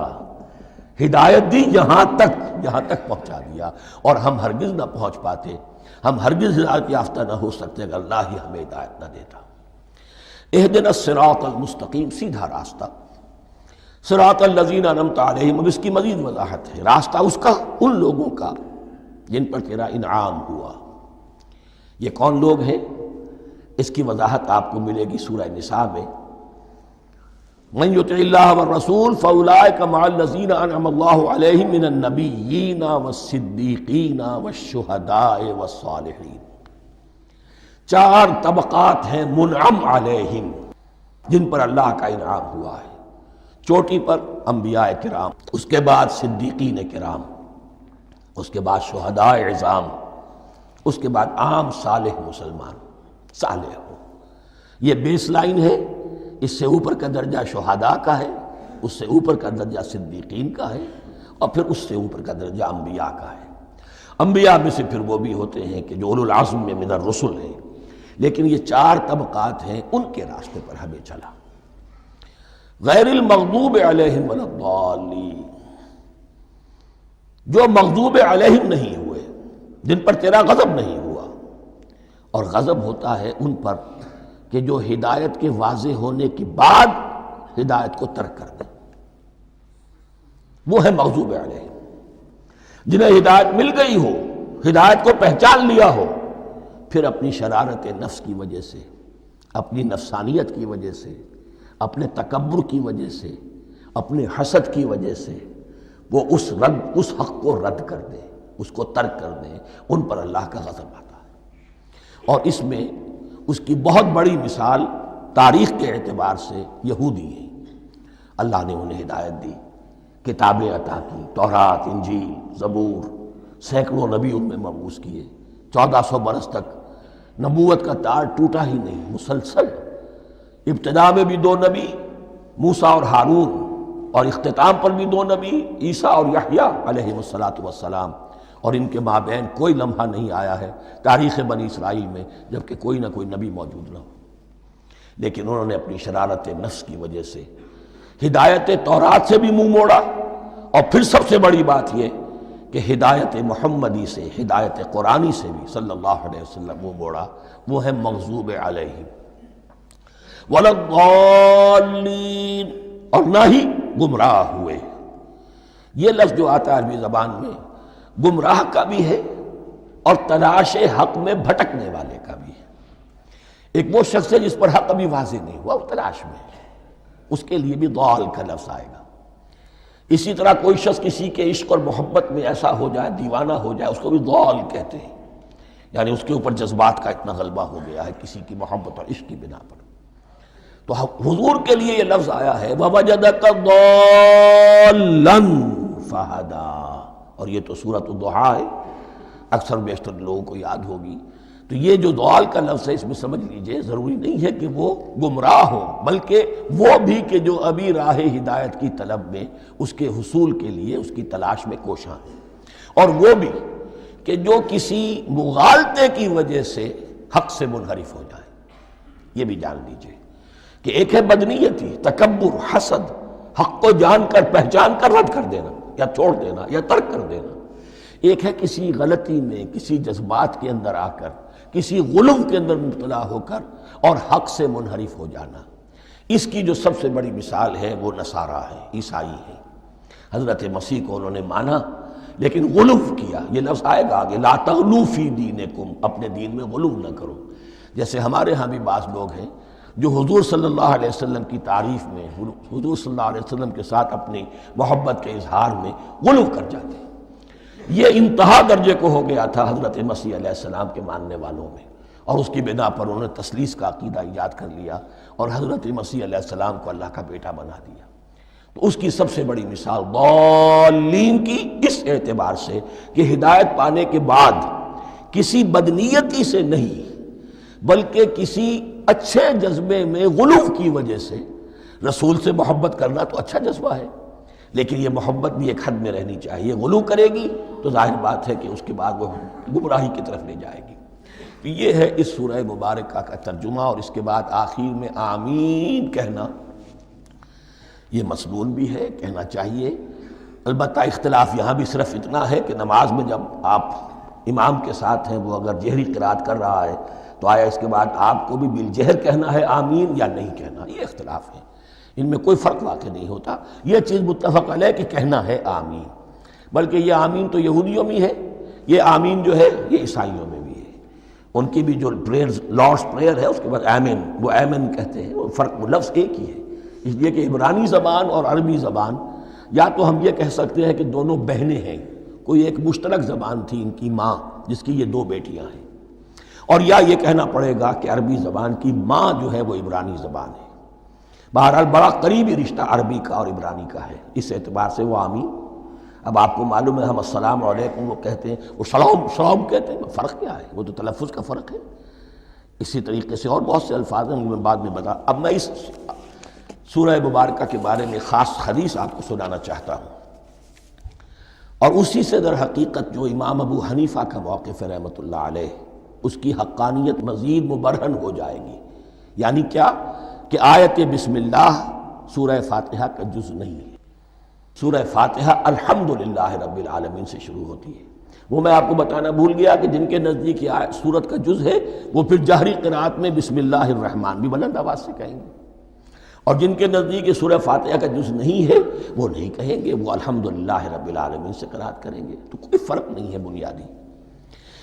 ہدایت دی یہاں تک پہنچا دیا، اور ہم ہرگز نہ پہنچ پاتے، ہم ہرگز ہدایت یافتہ نہ ہو سکتے اگر اللہ ہی ہمیں ہدایت نہ دیتا۔ اہدنا الصراط المستقیم، سیدھا راستہ، صراط الذین انعمت علیہم، اب اس کی مزید وضاحت ہے، راستہ اس کا ان لوگوں کا جن پر تیرا انعام ہوا۔ یہ کون لوگ ہیں؟ اس کی وضاحت آپ کو ملے گی سورہ نساء میں، من یطع اللہ والرسول فاولئک مع الذین انعم اللہ علیہم من النبیین والصدیقین والشہداء والصالحین۔ 4 طبقات ہیں منعم علیہم جن پر اللہ کا انعام ہوا ہے۔ چوٹی پر انبیاء کرام، اس کے بعد صدیقین کرام، اس کے بعد شہداء عظام، اس کے بعد عام صالح مسلمان، صالح ہو۔ یہ بیس لائن ہے، اس سے اوپر کا درجہ شہداء کا ہے، اس سے اوپر کا درجہ صدیقین کا ہے، اور پھر اس سے اوپر کا درجہ انبیاء کا ہے۔ انبیاء میں سے پھر وہ بھی ہوتے ہیں کہ جو اولو العزم میں من الرسل ہیں، لیکن یہ 4 طبقات ہیں، ان کے راستے پر ہمیں چلا۔ غیر المغضوب علیہم ولا الضالین، جو مغضوب علیہم نہیں ہوئے، جن پر تیرا غضب نہیں ہوا، اور غضب ہوتا ہے ان پر کہ جو ہدایت کے واضح ہونے کے بعد ہدایت کو ترک کر دیں، وہ ہے مغضوب علیہم۔ جنہیں ہدایت مل گئی ہو، ہدایت کو پہچان لیا ہو، پھر اپنی شرارت نفس کی وجہ سے، اپنی نفسانیت کی وجہ سے، اپنے تکبر کی وجہ سے، اپنے حسد کی وجہ سے وہ اس حق کو رد کر دیں، اس کو ترک کر دیں، ان پر اللہ کا غضب آتا ہے۔ اور اس میں اس کی بہت بڑی مثال تاریخ کے اعتبار سے یہودی ہیں۔ اللہ نے انہیں ہدایت دی، کتابیں عطا کی، تورات، انجیل، زبور، سینکڑوں نبی ان میں مبعوث کیے، 1400 برس تک نبوت کا تار ٹوٹا ہی نہیں، مسلسل۔ ابتدا میں بھی 2 نبی، موسیٰ اور ہارون، اور اختتام پر بھی 2 نبی، عیسیٰ اور یحییٰ علیہ السلام، اور ان کے مابین کوئی لمحہ نہیں آیا ہے تاریخ بنی اسرائیل میں جبکہ کوئی نہ کوئی نبی موجود نہ ہو۔ لیکن انہوں نے اپنی شرارت نفس کی وجہ سے ہدایت تورات سے بھی منہ موڑا، اور پھر سب سے بڑی بات یہ کہ ہدایت محمدی سے، ہدایت قرآنی سے بھی صلی اللہ علیہ وسلم منہ موڑا، وہ ہے مغضوب علیہم ولا الضالین، اور نہ ہی گمراہ ہوئے۔ یہ لفظ جو آتا ہے عربی زبان میں گمراہ کا بھی ہے اور تلاش حق میں بھٹکنے والے کا بھی ہے۔ ایک وہ شخص ہے جس پر حق ابھی واضح نہیں ہوا، وہ تلاش میں ہے، اس کے لیے بھی ضال کا لفظ آئے گا۔ اسی طرح کوئی شخص کسی کے عشق اور محبت میں ایسا ہو جائے، دیوانہ ہو جائے، اس کو بھی ضال کہتے ہیں، یعنی اس کے اوپر جذبات کا اتنا غلبہ ہو گیا ہے کسی کی محبت اور عشق کی بنا پر۔ تو حضور کے لیے یہ لفظ آیا ہے وَوَجَدَكَ ضَالًّا فَهَدَىٰ، اور یہ تو سورۃ الضحیٰ ہے، اکثر بیشتر لوگوں کو یاد ہوگی۔ تو یہ جو ضال کا لفظ ہے اس میں سمجھ لیجئے ضروری نہیں ہے کہ وہ گمراہ ہو، بلکہ وہ بھی کہ جو ابھی راہ ہدایت کی طلب میں، اس کے حصول کے لیے اس کی تلاش میں کوشاں ہیں، اور وہ بھی کہ جو کسی مغالطے کی وجہ سے حق سے منحرف ہو جائے۔ یہ بھی جان لیجئے کہ ایک ہے بدنیتی، تکبر، حسد، حق کو جان کر پہچان کر رد کر دینا یا چھوڑ دینا یا ترک کر دینا۔ ایک ہے کسی غلطی میں، کسی جذبات کے اندر آ کر، کسی غلو کے اندر مبتلا ہو کر اور حق سے منحرف ہو جانا۔ اس کی جو سب سے بڑی مثال ہے وہ نصارہ ہے، عیسائی ہے۔ حضرت مسیح کو انہوں نے مانا لیکن غلو کیا، یہ لفظ آئے گا آگے، لا تغلو فی دینکم، اپنے دین میں غلو نہ کرو۔ جیسے ہمارے ہاں بھی بعض لوگ ہیں جو حضور صلی اللہ علیہ وسلم کی تعریف میں، حضور صلی اللہ علیہ وسلم کے ساتھ اپنی محبت کے اظہار میں غلو کر جاتے ہیں۔ یہ انتہا درجے کو ہو گیا تھا حضرت مسیح علیہ السلام کے ماننے والوں میں، اور اس کی بنا پر انہوں نے تثلیث کا عقیدہ ایجاد کر لیا اور حضرت مسیح علیہ السلام کو اللہ کا بیٹا بنا دیا۔ تو اس کی سب سے بڑی مثال ضالین کی اس اعتبار سے کہ ہدایت پانے کے بعد کسی بدنیتی سے نہیں بلکہ کسی اچھے جذبے میں غلو کی وجہ سے، رسول سے محبت کرنا تو اچھا جذبہ ہے، لیکن یہ محبت بھی ایک حد میں رہنی چاہیے۔ غلو کرے گی تو ظاہر بات ہے کہ اس کے بعد وہ گمراہی کی طرف لے جائے گی۔ تو یہ ہے اس سورہ مبارکہ کا ترجمہ، اور اس کے بعد آخر میں آمین کہنا یہ مسنون بھی ہے، کہنا چاہیے۔ البتہ اختلاف یہاں بھی صرف اتنا ہے کہ نماز میں جب آپ امام کے ساتھ ہیں، وہ اگر جہری قرات کر رہا ہے تو آیا اس کے بعد آپ کو بھی بالجہر کہنا ہے آمین یا نہیں کہنا، یہ اختلاف ہے، ان میں کوئی فرق واقع نہیں ہوتا۔ یہ چیز متفق علیہ کہ کہنا ہے آمین، بلکہ یہ آمین تو یہودیوں میں ہے، یہ آمین جو ہے یہ عیسائیوں میں بھی ہے، ان کی بھی جو پریئرز لارڈس پریئر ہے اس کے بعد آمین، وہ آمین کہتے ہیں، وہ فرق وہ لفظ ایک ہی ہے، اس لیے کہ عبرانی زبان اور عربی زبان یا تو ہم یہ کہہ سکتے ہیں کہ دونوں بہنیں ہیں، کوئی ایک مشترک زبان تھی ان کی ماں جس کی یہ دو بیٹیاں ہیں، اور یا یہ کہنا پڑے گا کہ عربی زبان کی ماں جو ہے وہ عبرانی زبان ہے۔ بہرحال بڑا قریبی رشتہ عربی کا اور عبرانی کا ہے، اس اعتبار سے وہ آمین۔ اب آپ کو معلوم ہے ہم السلام علیکم وہ کہتے ہیں، وہ سلام کہتے ہیں، فرق کیا ہے؟ وہ تو تلفظ کا فرق ہے۔ اسی طریقے سے اور بہت سے الفاظ ہیں، میں بعد میں بتا۔ اب میں اس سورہ مبارکہ کے بارے میں خاص حدیث آپ کو سنانا چاہتا ہوں، اور اسی سے در حقیقت جو امام ابو حنیفہ کا موقف ہے رحمۃ اللہ علیہ، اس کی حقانیت مزید مبرہن ہو جائے گی۔ یعنی کیا کہ آیت بسم اللہ سورہ فاتحہ کا جز نہیں ہے، سورہ فاتحہ الحمدللہ رب العالمین سے شروع ہوتی ہے۔ وہ میں آپ کو بتانا بھول گیا کہ جن کے نزدیک یہ سورت کا جز ہے وہ پھر جہری قرات میں بسم اللہ الرحمن بھی بلند آواز سے کہیں گے، اور جن کے نزدیک یہ سورہ فاتحہ کا جز نہیں ہے وہ نہیں کہیں گے، وہ الحمدللہ رب العالمین سے قرات کریں گے۔ تو کوئی فرق نہیں ہے بنیادی۔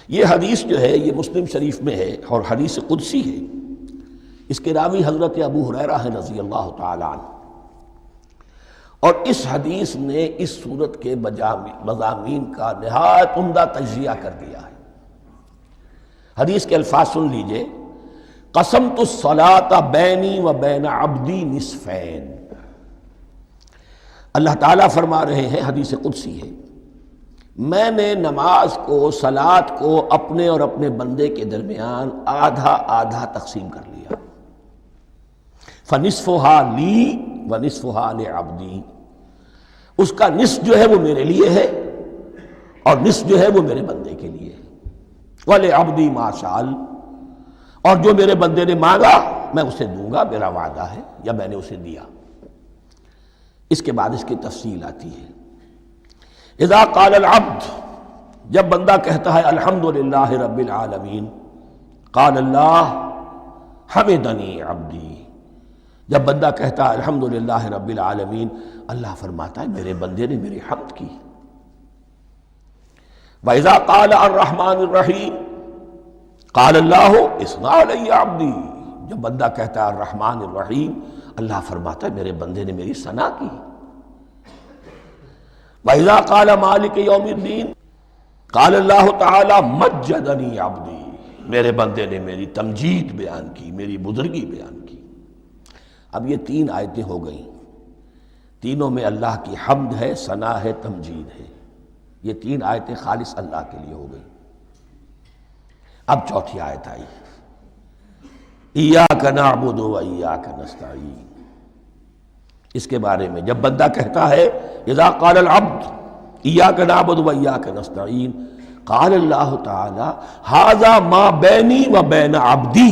یہ حدیث جو ہے یہ مسلم شریف میں ہے اور حدیث قدسی ہے، اس کے راوی حضرت ابو ہریرہ ہیں رضی اللہ تعالی عنہ، اور اس حدیث نے اس سورت کے مضامین کا نہایت عمدہ تجزیہ کر دیا ہے۔ حدیث کے الفاظ سن لیجئے، قسمت الصلاۃ بینی و بین عبدی نصفین۔ اللہ تعالیٰ فرما رہے ہیں، حدیث قدسی ہے، میں نے نماز کو، صلاۃ کو اپنے اور اپنے بندے کے درمیان آدھا آدھا تقسیم کر لیا، فنصفها لی ونصفها لعبدی، اس کا نصف جو ہے وہ میرے لیے ہے اور نصف جو ہے وہ میرے بندے کے لیے ہے، وَلِعَبْدِي مَا سَأَلَ، اور جو میرے بندے نے مانگا میں اسے دوں گا، میرا وعدہ ہے یا میں نے اسے دیا۔ اس کے بعد اس کی تفصیل آتی ہے، اذا قال العبد، جب بندہ کہتا ہے الحمدللہ رب العالمین، قال اللہ حمدنی عبدی، جب بندہ کہتا ہے الحمدللہ رب العالمین، اللہ فرماتا ہے میرے بندے نے میری حمد کی۔ وَإِذَا قَالَ الرَّحْمَنِ الرَّحِيمِ قَالَ اللَّهُ اثْنَى عَلَيَّ عَبْدِي، جب بندہ کہتا ہے الرحمن الرحیم، اللہ فرماتا ہے میرے بندے نے میری ثنا کی۔ وَإِذَا قَالَ مَالِكِ يَوْمِ الدِّينِ قَالَ اللَّهُ تَعَالَى مَجَّدَنِي عَبْدِي، میرے بندے نے میری تمجید بیان کی، میری بزرگی بیان کی۔ اب یہ تین آیتیں ہو گئیں، تینوں میں اللہ کی حمد ہے، ثنا ہے، تمجید ہے، یہ تین آیتیں خالص اللہ کے لیے ہو گئیں۔ اب چوتھی آیت آئی، ایاک نعبد و ایاک نستعین، اس کے بارے میں جب بندہ کہتا ہے اذا قال العبد ایاک نعبد و ایاک نستعین، قال اللہ تعالی ھذا ما بینی و بین عبدی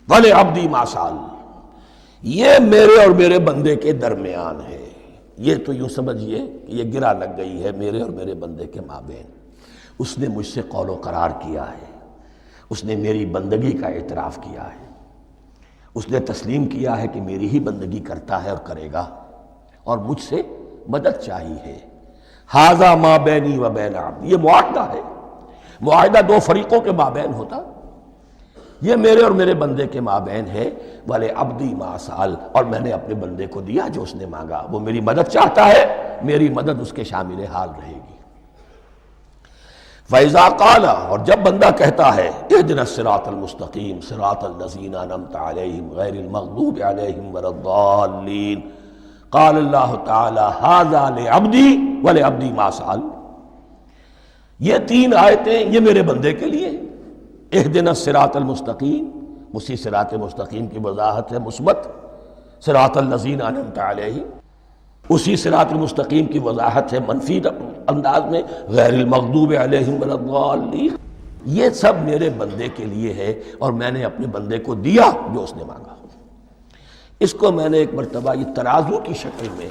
ولعبدی ما سأل، یہ میرے اور میرے بندے کے درمیان ہے۔ یہ تو یوں سمجھیے کہ یہ گرہ لگ گئی ہے میرے اور میرے بندے کے مابین، اس نے مجھ سے قول و قرار کیا ہے، اس نے میری بندگی کا اعتراف کیا ہے، اس نے تسلیم کیا ہے کہ میری ہی بندگی کرتا ہے اور کرے گا، اور مجھ سے مدد چاہیے ہے۔ ھذا ما بینی و بین عبدی، یہ معاہدہ ہے، معاہدہ دو فریقوں کے مابین ہوتا، یہ میرے اور میرے بندے کے مابین ہے۔ وَلِ عَبْدِي مَا سَأَلَ، اور میں نے اپنے بندے کو دیا جو اس نے مانگا، وہ میری مدد چاہتا ہے، میری مدد اس کے شامل حال رہے گی۔ فَإِذَا قَالَ، اور جب بندہ کہتا ہے اهْدِنَا الصِّرَاطَ الْمُسْتَقِيمَ صِرَاطَ الَّذِينَ أَنْعَمْتَ عَلَيْهِمْ غَيْرِ الْمَغْضُوبِ عَلَيْهِمْ وَلَا الضَّالِّينَ قال اللہ تعالی هَذَا لِعَبْدِي وَلِعَبْدِي مَا سَأَلَ، یہ تین آیتیں یہ میرے بندے کے لیے، اهْدِنَا الصِّرَاطَ الْمُسْتَقِيم اسی صراط مستقیم کی وضاحت ہے مثبت، صراط الذین انعمت علیہم اسی صراط المستقیم کی وضاحت ہے منفی انداز میں، غیر المغضوب علیہم ولا الضالین، یہ سب میرے بندے کے لیے ہے اور میں نے اپنے بندے کو دیا جو اس نے مانگا۔ اس کو میں نے ایک مرتبہ یہ ترازو کی شکل میں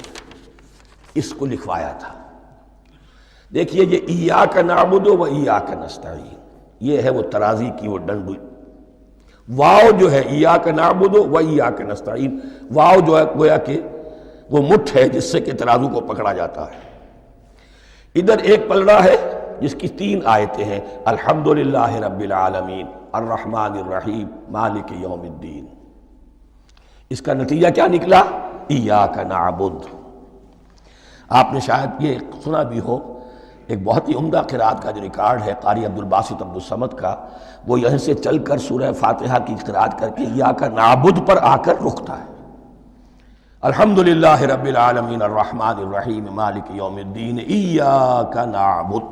اس کو لکھوایا تھا۔ دیکھیے یہ ایاک نعبد و ایاک نستعین، یہ ہے وہ ترازی کی وہ ڈنڈی، واو جو ہے ایاک نعبد و ایاک نستعین، واو جو ہے گویا کہ وہ مٹھ ہے جس سے کہ ترازو کو پکڑا جاتا ہے۔ ادھر ایک پلڑا ہے جس کی تین آیتیں ہیں، الحمدللہ رب العالمین الرحمن الرحیم مالک یوم الدین۔ اس کا نتیجہ کیا نکلا؟ ایاک نعبد۔ آپ نے شاید یہ سنا بھی ہو، ایک بہت ہی عمدہ قرات کا جو ریکارڈ ہے قاری عبدالباسط عبدالصمد کا، وہ یہیں سے چل کر سورہ فاتحہ کی قرات کر کے ایاک نعبد پر آ کر رکتا ہے، الحمدللہ رب العالمین الرحمن الرحیم مالک یوم الدین ایاک نعبد۔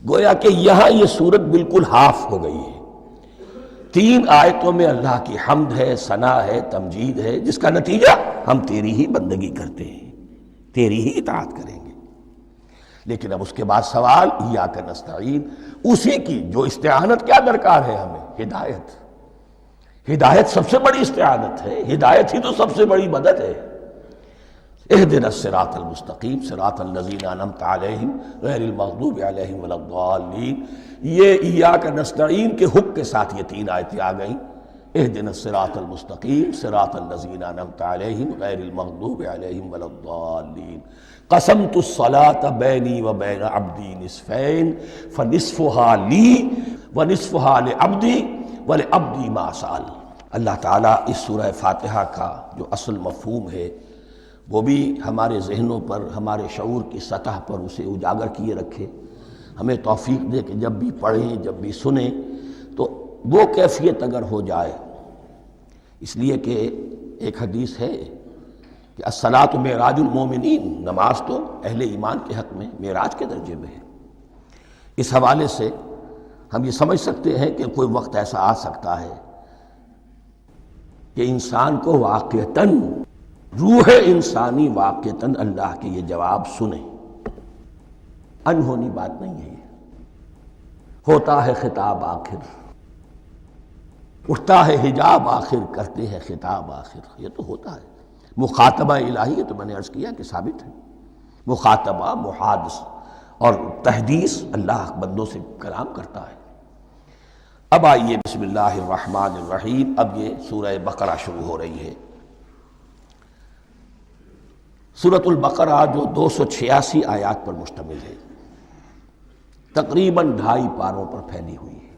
گویا کہ یہاں یہ صورت بالکل ہاف ہو گئی ہے، تین آیتوں میں اللہ کی حمد ہے، ثنا ہے، تمجید ہے، جس کا نتیجہ ہم تیری ہی بندگی کرتے ہیں، تیری ہی اطاعت کریں گے۔ لیکن اب اس کے بعد سوال ایاک نستعین، اسی کی جو استعانت کیا درکار ہے ہمیں؟ ہدایت۔ ہدایت سب سے بڑی استعانت ہے، ہدایت ہی تو سب سے بڑی مدد ہے۔ اهدنا الصراط المستقیم صراط الذین انعمت علیہم غیر المغضوب علیہم ولا الضالین، یہ ایاک نستعین کے حق کے ساتھ یہ تین آیتیں آ گئیں، اهدنا الصراط المستقیم صراط الذین انعمت علیہم غیر المغضوب علیہم ولا الضالین، قسمت الصلاة بینی و بین عبدی نصفین فنصفها لی ونصفها لعبدی وَلِعَبْدِي مَا سَأَلَ۔ اللہ تعالیٰ اس سورہ فاتحہ کا جو اصل مفہوم ہے وہ بھی ہمارے ذہنوں پر، ہمارے شعور کی سطح پر اسے اجاگر کیے رکھے، ہمیں توفیق دے کہ جب بھی پڑھیں، جب بھی سنیں تو وہ کیفیت اگر ہو جائے، اس لیے کہ ایک حدیث ہے کہ الصلاۃ معراج المومنین، نماز تو اہل ایمان کے حق میں معراج کے درجے میں ہے۔ اس حوالے سے ہم یہ سمجھ سکتے ہیں کہ کوئی وقت ایسا آ سکتا ہے کہ انسان کو واقعتاً، روح انسانی واقعتاً اللہ کے یہ جواب سنے، انہونی بات نہیں ہے، یہ ہوتا ہے خطاب آخر، اٹھتا ہے حجاب آخر، کرتے ہیں خطاب آخر، یہ تو ہوتا ہے مخاطبہ الہی، یہ تو میں نے عرض کیا کہ ثابت ہے، مخاطبہ، محادث اور تحدیث اللہ بندوں سے کلام کرتا ہے۔ اب آئیے بسم اللہ الرحمن الرحیم، اب یہ سورہ بقرہ شروع ہو رہی ہے۔ سورۃ البقرہ جو 286 آیات پر مشتمل ہے، تقریباً 2.5 پاروں پر پھیلی ہوئی ہے۔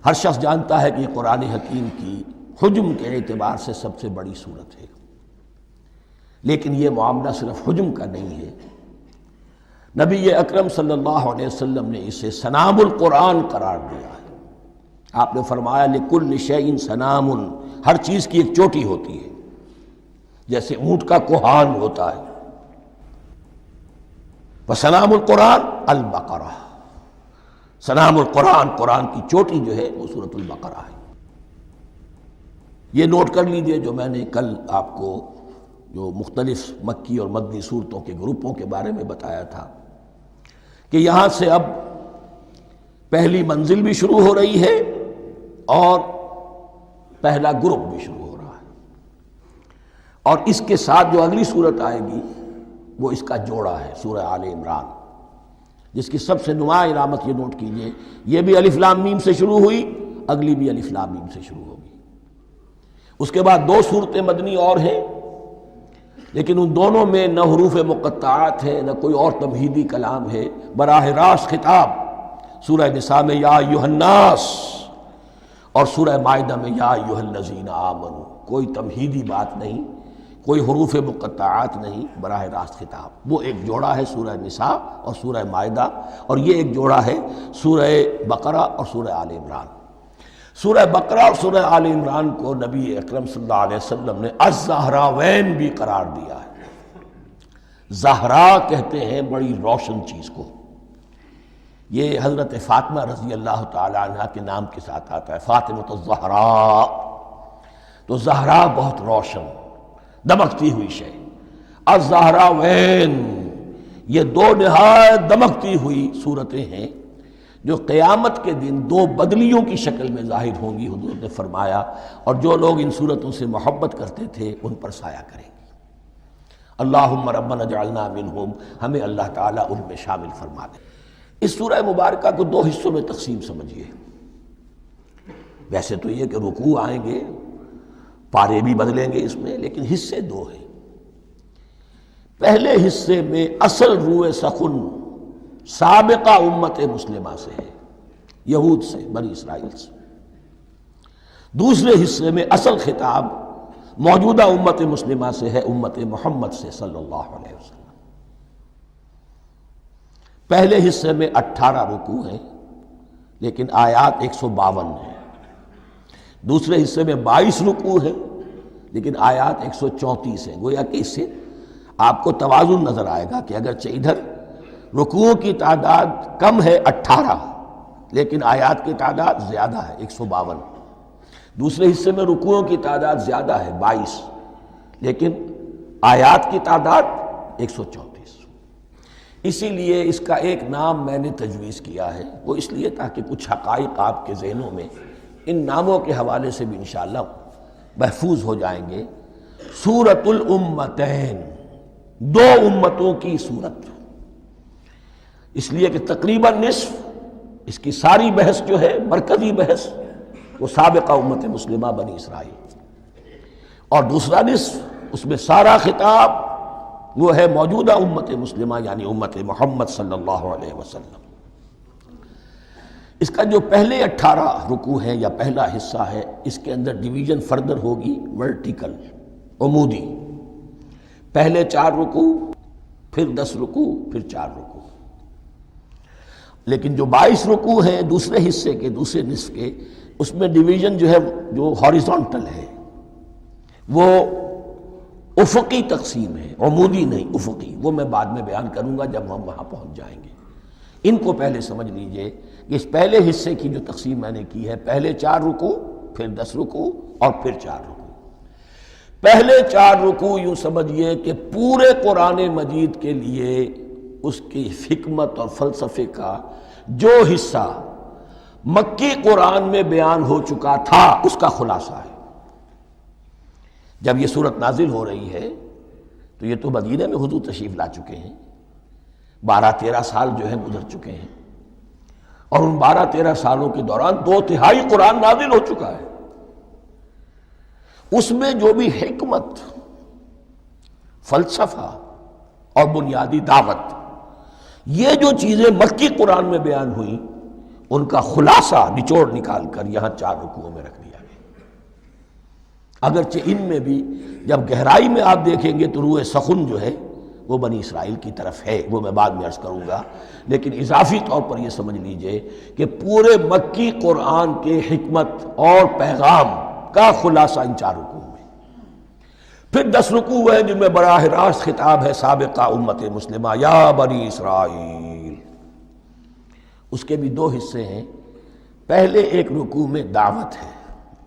ہر شخص جانتا ہے کہ یہ قرآن حکیم کی حجم کے اعتبار سے سب سے بڑی سورت ہے، لیکن یہ معاملہ صرف حجم کا نہیں ہے، نبی اکرم صلی اللہ علیہ وسلم نے اسے سنام القرآن قرار دیا ہے۔ آپ نے فرمایا لِكُلِّ شَيْءٍ سَنَامٌ، ہر چیز کی ایک چوٹی ہوتی ہے، جیسے اونٹ کا کوہان ہوتا ہے۔ وَسَنَامُ الْقُرْآنِ الْبَقَرَہ، سنام القرآن، قرآن کی چوٹی جو ہے وہ سورۃ البقرہ ہے۔ یہ نوٹ کر لیجئے جو میں نے کل آپ کو جو مختلف مکی اور مدنی صورتوں کے گروپوں کے بارے میں بتایا تھا کہ یہاں سے اب پہلی منزل بھی شروع ہو رہی ہے اور پہلا گروپ بھی شروع ہو رہا ہے، اور اس کے ساتھ جو اگلی صورت آئے گی وہ اس کا جوڑا ہے، سورہ آل عمران، جس کی سب سے نمایاں علامت یہ نوٹ کیجئے، یہ بھی الف لام میم سے شروع ہوئی، اگلی بھی الف لام میم سے شروع ہوگی۔ اس کے بعد 2 صورتیں مدنی اور ہیں، لیکن ان دونوں میں نہ حروف مقطعات ہے، نہ کوئی اور تمہیدی کلام ہے، براہ راست خطاب سورہ نساء میں یا ایھا الناس اور سورہ مائدہ میں یا ایھا الذین آمنوا، کوئی تمہیدی بات نہیں، کوئی حروف مقطعات نہیں، براہ راست خطاب۔ وہ ایک جوڑا ہے سورہ نساء اور سورہ مائدہ، اور یہ ایک جوڑا ہے سورہ بقرہ اور سورہ آل عمران۔ سورہ بقرہ اور سورہ آل عمران کو نبی اکرم صلی اللہ علیہ وسلم نے الزہراوین بھی قرار دیا ہے۔ زہرا کہتے ہیں بڑی روشن چیز کو۔ یہ حضرت فاطمہ رضی اللہ تعالی عنہ کے نام کے ساتھ آتا ہے، فاطمۃ الزہراء۔ تو زہرا بہت روشن، دمکتی ہوئی شے۔ الزہراوین، یہ دو نہایت دمکتی ہوئی صورتیں ہیں جو قیامت کے دن دو بدلیوں کی شکل میں ظاہر ہوں گی، حضور نے فرمایا، اور جو لوگ ان صورتوں سے محبت کرتے تھے ان پر سایہ کریں گی۔ اللہم ربنا اجعلنا منہم، ہمیں اللہ تعالیٰ ان میں شامل فرما دے۔ اس سورہ مبارکہ کو دو حصوں میں تقسیم سمجھیے۔ ویسے تو یہ کہ رکوع آئیں گے، پارے بھی بدلیں گے اس میں، لیکن حصے دو ہیں۔ پہلے حصے میں اصل روح سخن سابقہ امت مسلمہ سے ہے، یہود سے، بنی اسرائیل سے۔ دوسرے حصے میں اصل خطاب موجودہ امت مسلمہ سے ہے، امت محمد سے صلی اللہ علیہ وسلم۔ پہلے حصے میں 18 رکوع ہیں لیکن آیات 152 ہیں۔ دوسرے حصے میں 22 رکوع ہیں لیکن آیات 134 ہیں۔ گویا کہ اس سے آپ کو توازن نظر آئے گا کہ اگرچہ ادھر رکوع کی تعداد کم ہے 18 لیکن آیات کی تعداد زیادہ ہے 152۔ دوسرے حصے میں رکوعوں کی تعداد زیادہ ہے 22 لیکن آیات کی تعداد 134۔ اسی لیے اس کا ایک نام میں نے تجویز کیا ہے، وہ اس لیے تاکہ کچھ حقائق آپ کے ذہنوں میں ان ناموں کے حوالے سے بھی انشاءاللہ محفوظ ہو جائیں گے۔ سورۃ الامتین، دو امتوں کی صورت، اس لیے کہ تقریباً نصف اس کی ساری بحث جو ہے، مرکزی بحث، وہ سابقہ امت مسلمہ بنی اسرائیل، اور دوسرا نصف اس میں سارا خطاب وہ ہے موجودہ امت مسلمہ یعنی امت محمد صلی اللہ علیہ وسلم۔ اس کا جو پہلے 18 رکوع ہے یا پہلا حصہ ہے، اس کے اندر ڈویژن فردر ہوگی ورٹیکل، عمودی۔ پہلے 4 رکوع، پھر 10 رکوع، پھر 4 رکوع۔ لیکن جو 22 رکوع ہیں دوسرے حصے کے، دوسرے نصف کے، اس میں ڈویژن جو ہے جو ہاریزونٹل ہے، وہ افقی تقسیم ہے، عمودی نہیں، افقی۔ وہ میں بعد میں بیان کروں گا جب ہم وہاں پہنچ جائیں گے۔ ان کو پہلے سمجھ لیجئے کہ اس پہلے حصے کی جو تقسیم میں نے کی ہے، پہلے 4 رکوع، پھر 10 رکوع اور پھر 4 رکوع۔ پہلے 4 رکوع یوں سمجھیے کہ پورے قرآن مجید کے لیے اس کی حکمت اور فلسفے کا جو حصہ مکی قرآن میں بیان ہو چکا تھا اس کا خلاصہ ہے۔ جب یہ صورت نازل ہو رہی ہے تو یہ تو مدینہ میں حضور تشریف لا چکے ہیں، 12-13 سال جو ہے گزر چکے ہیں، اور ان 12-13 سالوں کے دوران 2/3 قرآن نازل ہو چکا ہے۔ اس میں جو بھی حکمت، فلسفہ اور بنیادی دعوت، یہ جو چیزیں مکی قرآن میں بیان ہوئیں، ان کا خلاصہ نچوڑ نکال کر یہاں 4 رکوعوں میں رکھ دیا گیا۔ اگرچہ ان میں بھی جب گہرائی میں آپ دیکھیں گے تو روح سخن جو ہے وہ بنی اسرائیل کی طرف ہے، وہ میں بعد میں عرض کروں گا، لیکن اضافی طور پر یہ سمجھ لیجئے کہ پورے مکی قرآن کے حکمت اور پیغام کا خلاصہ ان 4 رکوعوں میں۔ پھر 10 رکوع ہیں جن میں براہ راست خطاب ہے سابقہ امت مسلمہ، یا بنی اسرائیل۔ اس کے بھی 2 حصے ہیں۔ پہلے ایک رکوع میں دعوت ہے،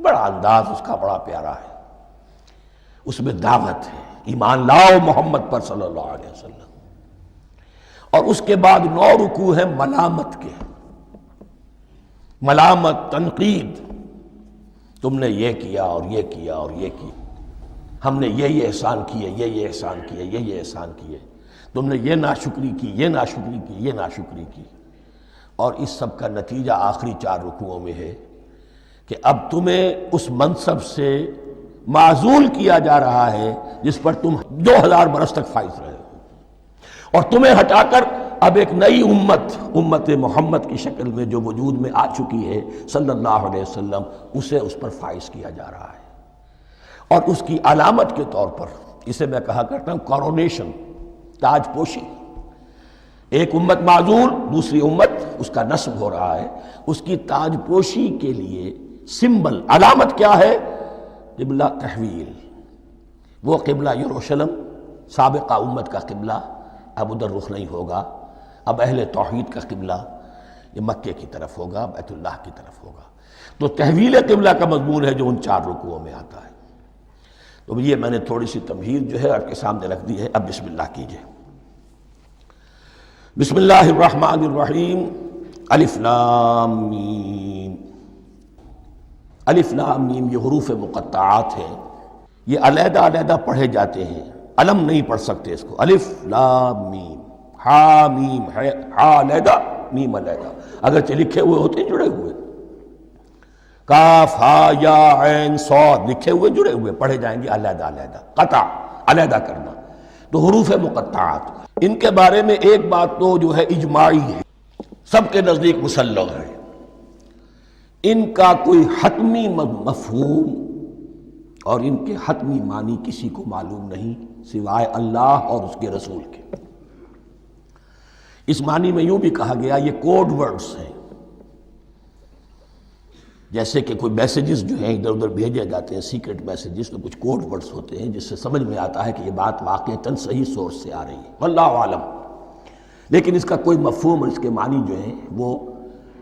بڑا انداز اس کا بڑا پیارا ہے، اس میں دعوت ہے، ایمان لاؤ محمد پر صلی اللہ علیہ وسلم۔ اور اس کے بعد 9 رکوع ہیں ملامت کے، ملامت، تنقید، تم نے یہ کیا اور یہ کیا اور یہ کیا، ہم نے یہ احسان کیے، یہ احسان کیے، یہ احسان کیے، تم نے یہ ناشکری کی، یہ ناشکری کی، یہ ناشکری کی۔ اور اس سب کا نتیجہ آخری 4 رکوعوں میں ہے کہ اب تمہیں اس منصب سے معزول کیا جا رہا ہے جس پر تم 2000 برس تک فائز رہے ہو، اور تمہیں ہٹا کر اب ایک نئی امت محمد کی شکل میں جو وجود میں آ چکی ہے صلی اللہ علیہ وسلم، اسے اس پر فائز کیا جا رہا ہے۔ اور اس کی علامت کے طور پر اسے میں کہا کرتا ہوں کورونیشن، تاج پوشی۔ ایک امت معزول، دوسری امت اس کا نسب ہو رہا ہے، اس کی تاج پوشی کے لیے سمبل، علامت کیا ہے؟ قبلہ تحویل۔ وہ قبلہ یروشلم سابقہ امت کا قبلہ اب ادھر رخ نہیں ہوگا، اب اہل توحید کا قبلہ یہ مکے کی طرف ہوگا، بیت اللہ کی طرف ہوگا۔ تو تحویل قبلہ کا مضمون ہے جو ان 4 رکوعوں میں آتا ہے۔ تو یہ میں نے تھوڑی سی تمہید جو ہے آپ کے سامنے رکھ دی ہے۔ اب بسم اللہ کیجئے۔ بسم اللہ الرحمن الرحیم۔ الف لام میم۔ الف لام میم یہ حروف مقطعات ہیں، یہ علیحدہ علیحدہ پڑھے جاتے ہیں، علم نہیں پڑھ سکتے اس کو۔ الف لام میم، ہا میم ہے، ہا علیحدہ میم علیحدہ، اگرچہ لکھے ہوئے ہوتے ہیں جڑے ہوئے، کاف ہا یا عین صاد لکھے ہوئے جڑے ہوئے، پڑھے جائیں گے علیحدہ علیحدہ، قطع علیحدہ کرنا۔ تو حروف مقطعات ان کے بارے میں ایک بات تو جو ہے اجماعی ہے، سب کے نزدیک مسلم ہے، ان کا کوئی حتمی مفہوم اور ان کے حتمی معنی کسی کو معلوم نہیں سوائے اللہ اور اس کے رسول کے۔ اس معنی میں یوں بھی کہا گیا یہ کوڈ ورڈز ہیں، جیسے کہ کوئی میسیجز جو ہیں ادھر ادھر بھیجے جاتے ہیں، سیکرٹ میسیجز، تو کچھ کوڈ ورڈز ہوتے ہیں جس سے سمجھ میں آتا ہے کہ یہ بات واقعتاً صحیح سورس سے آ رہی ہے، واللہ عالم۔ لیکن اس کا کوئی مفہوم اور اس کے معنی جو ہیں وہ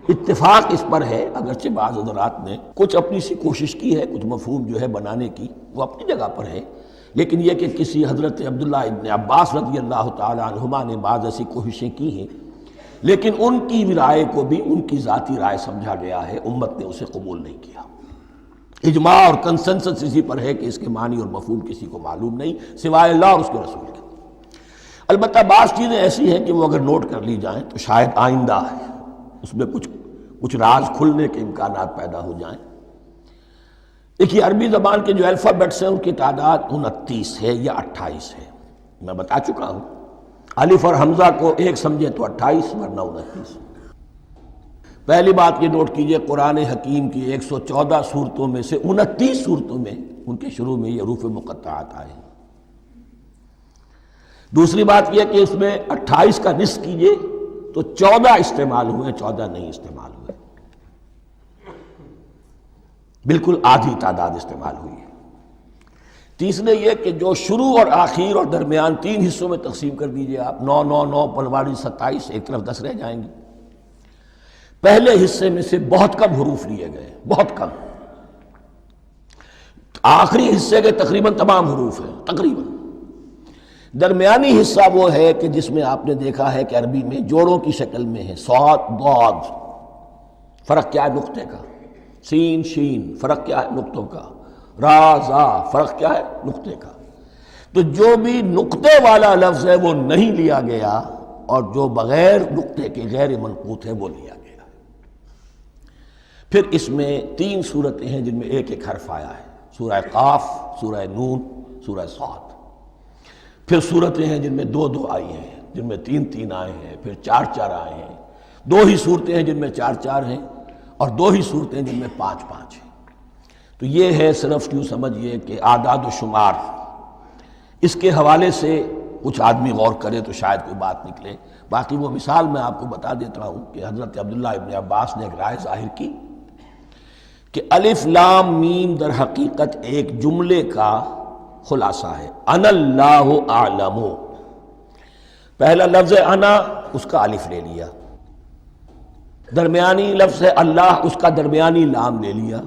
اتفاق اس پر ہے، اگرچہ بعض حضرات نے کچھ اپنی سی کوشش کی ہے، کچھ مفہوم جو ہے بنانے کی، وہ اپنی جگہ پر ہے، لیکن یہ کہ کسی حضرت عبداللہ ابن عباس رضی اللہ تعالی عنہما نے بعض ایسی کوششیں کی ہیں، لیکن ان کی رائے کو بھی ان کی ذاتی رائے سمجھا گیا ہے، امت نے اسے قبول نہیں کیا۔ اجماع اور کنسنسس اسی پر ہے کہ اس کے معنی اور مفہوم کسی کو معلوم نہیں سوائے اللہ اور اس کے رسول کے۔ البتہ بعض چیزیں ایسی ہیں کہ وہ اگر نوٹ کر لی جائیں تو شاید آئندہ ہے اس میں کچھ راز کھلنے کے امکانات پیدا ہو جائیں۔ دیکھیے عربی زبان کے جو الفابیٹس ہیں ان کی تعداد 29 ہے یا 28 ہے، میں بتا چکا ہوں۔ الف اور حمزہ کو ایک سمجھے تو 28 ورنہ 29۔ پہلی بات یہ نوٹ کیجئے قرآن حکیم کی 114 سورتوں میں سے 29 سورتوں میں ان کے شروع میں یہ حروف مقطعات آئے ہیں۔ دوسری بات یہ کہ اس میں 28 کا نصف کیجئے تو 14 استعمال ہوئے، 14 نہیں استعمال ہوئے، بالکل آدھی تعداد استعمال ہوئی ہے۔ تیسرے یہ کہ جو شروع اور آخر اور درمیان 3 حصوں میں تقسیم کر دیجئے آپ، 9 9 9 پلواڑی 27، ایک طرف 10 رہ جائیں گی۔ پہلے حصے میں سے بہت کم حروف لیے گئے، بہت کم، آخری حصے کے تقریباً تمام حروف ہیں تقریباً۔ درمیانی حصہ وہ ہے کہ جس میں آپ نے دیکھا ہے کہ عربی میں جوڑوں کی شکل میں ہے، صاد ضاد، فرق کیا ہے نقطے کا، سین شین فرق کیا ہے نقطوں کا، را زا فرق کیا ہے نقطے کا۔ تو جو بھی نقطے والا لفظ ہے وہ نہیں لیا گیا، اور جو بغیر نقطے کے غیر منقوط ہے وہ لیا گیا۔ پھر اس میں 3 صورتیں ہیں جن میں ایک ایک حرف آیا ہے، سورہ قاف، سورہ نون، سورہ صاد۔ پھر صورتیں ہیں جن میں 2 2 آئی ہیں، جن میں 3 3 آئے ہیں، پھر 4 4 آئے ہیں، 2 ہی صورتیں ہیں جن میں 4 4 ہیں، اور 2 ہی صورتیں جن میں 5 5 ہیں۔ تو یہ ہے صرف یوں سمجھیے کہ اعداد و شمار۔ اس کے حوالے سے کچھ آدمی غور کرے تو شاید کوئی بات نکلے۔ باقی وہ مثال میں آپ کو بتا دیتا ہوں کہ حضرت عبداللہ ابن عباس نے ایک رائے ظاہر کی کہ الف لام میم در حقیقت ایک جملے کا خلاصہ ہے، انا اللہ اعلم۔ پہلا لفظ ہے انا، اس کا الف لے لیا، درمیانی لفظ ہے اللہ، اس کا درمیانی لام لے لیا،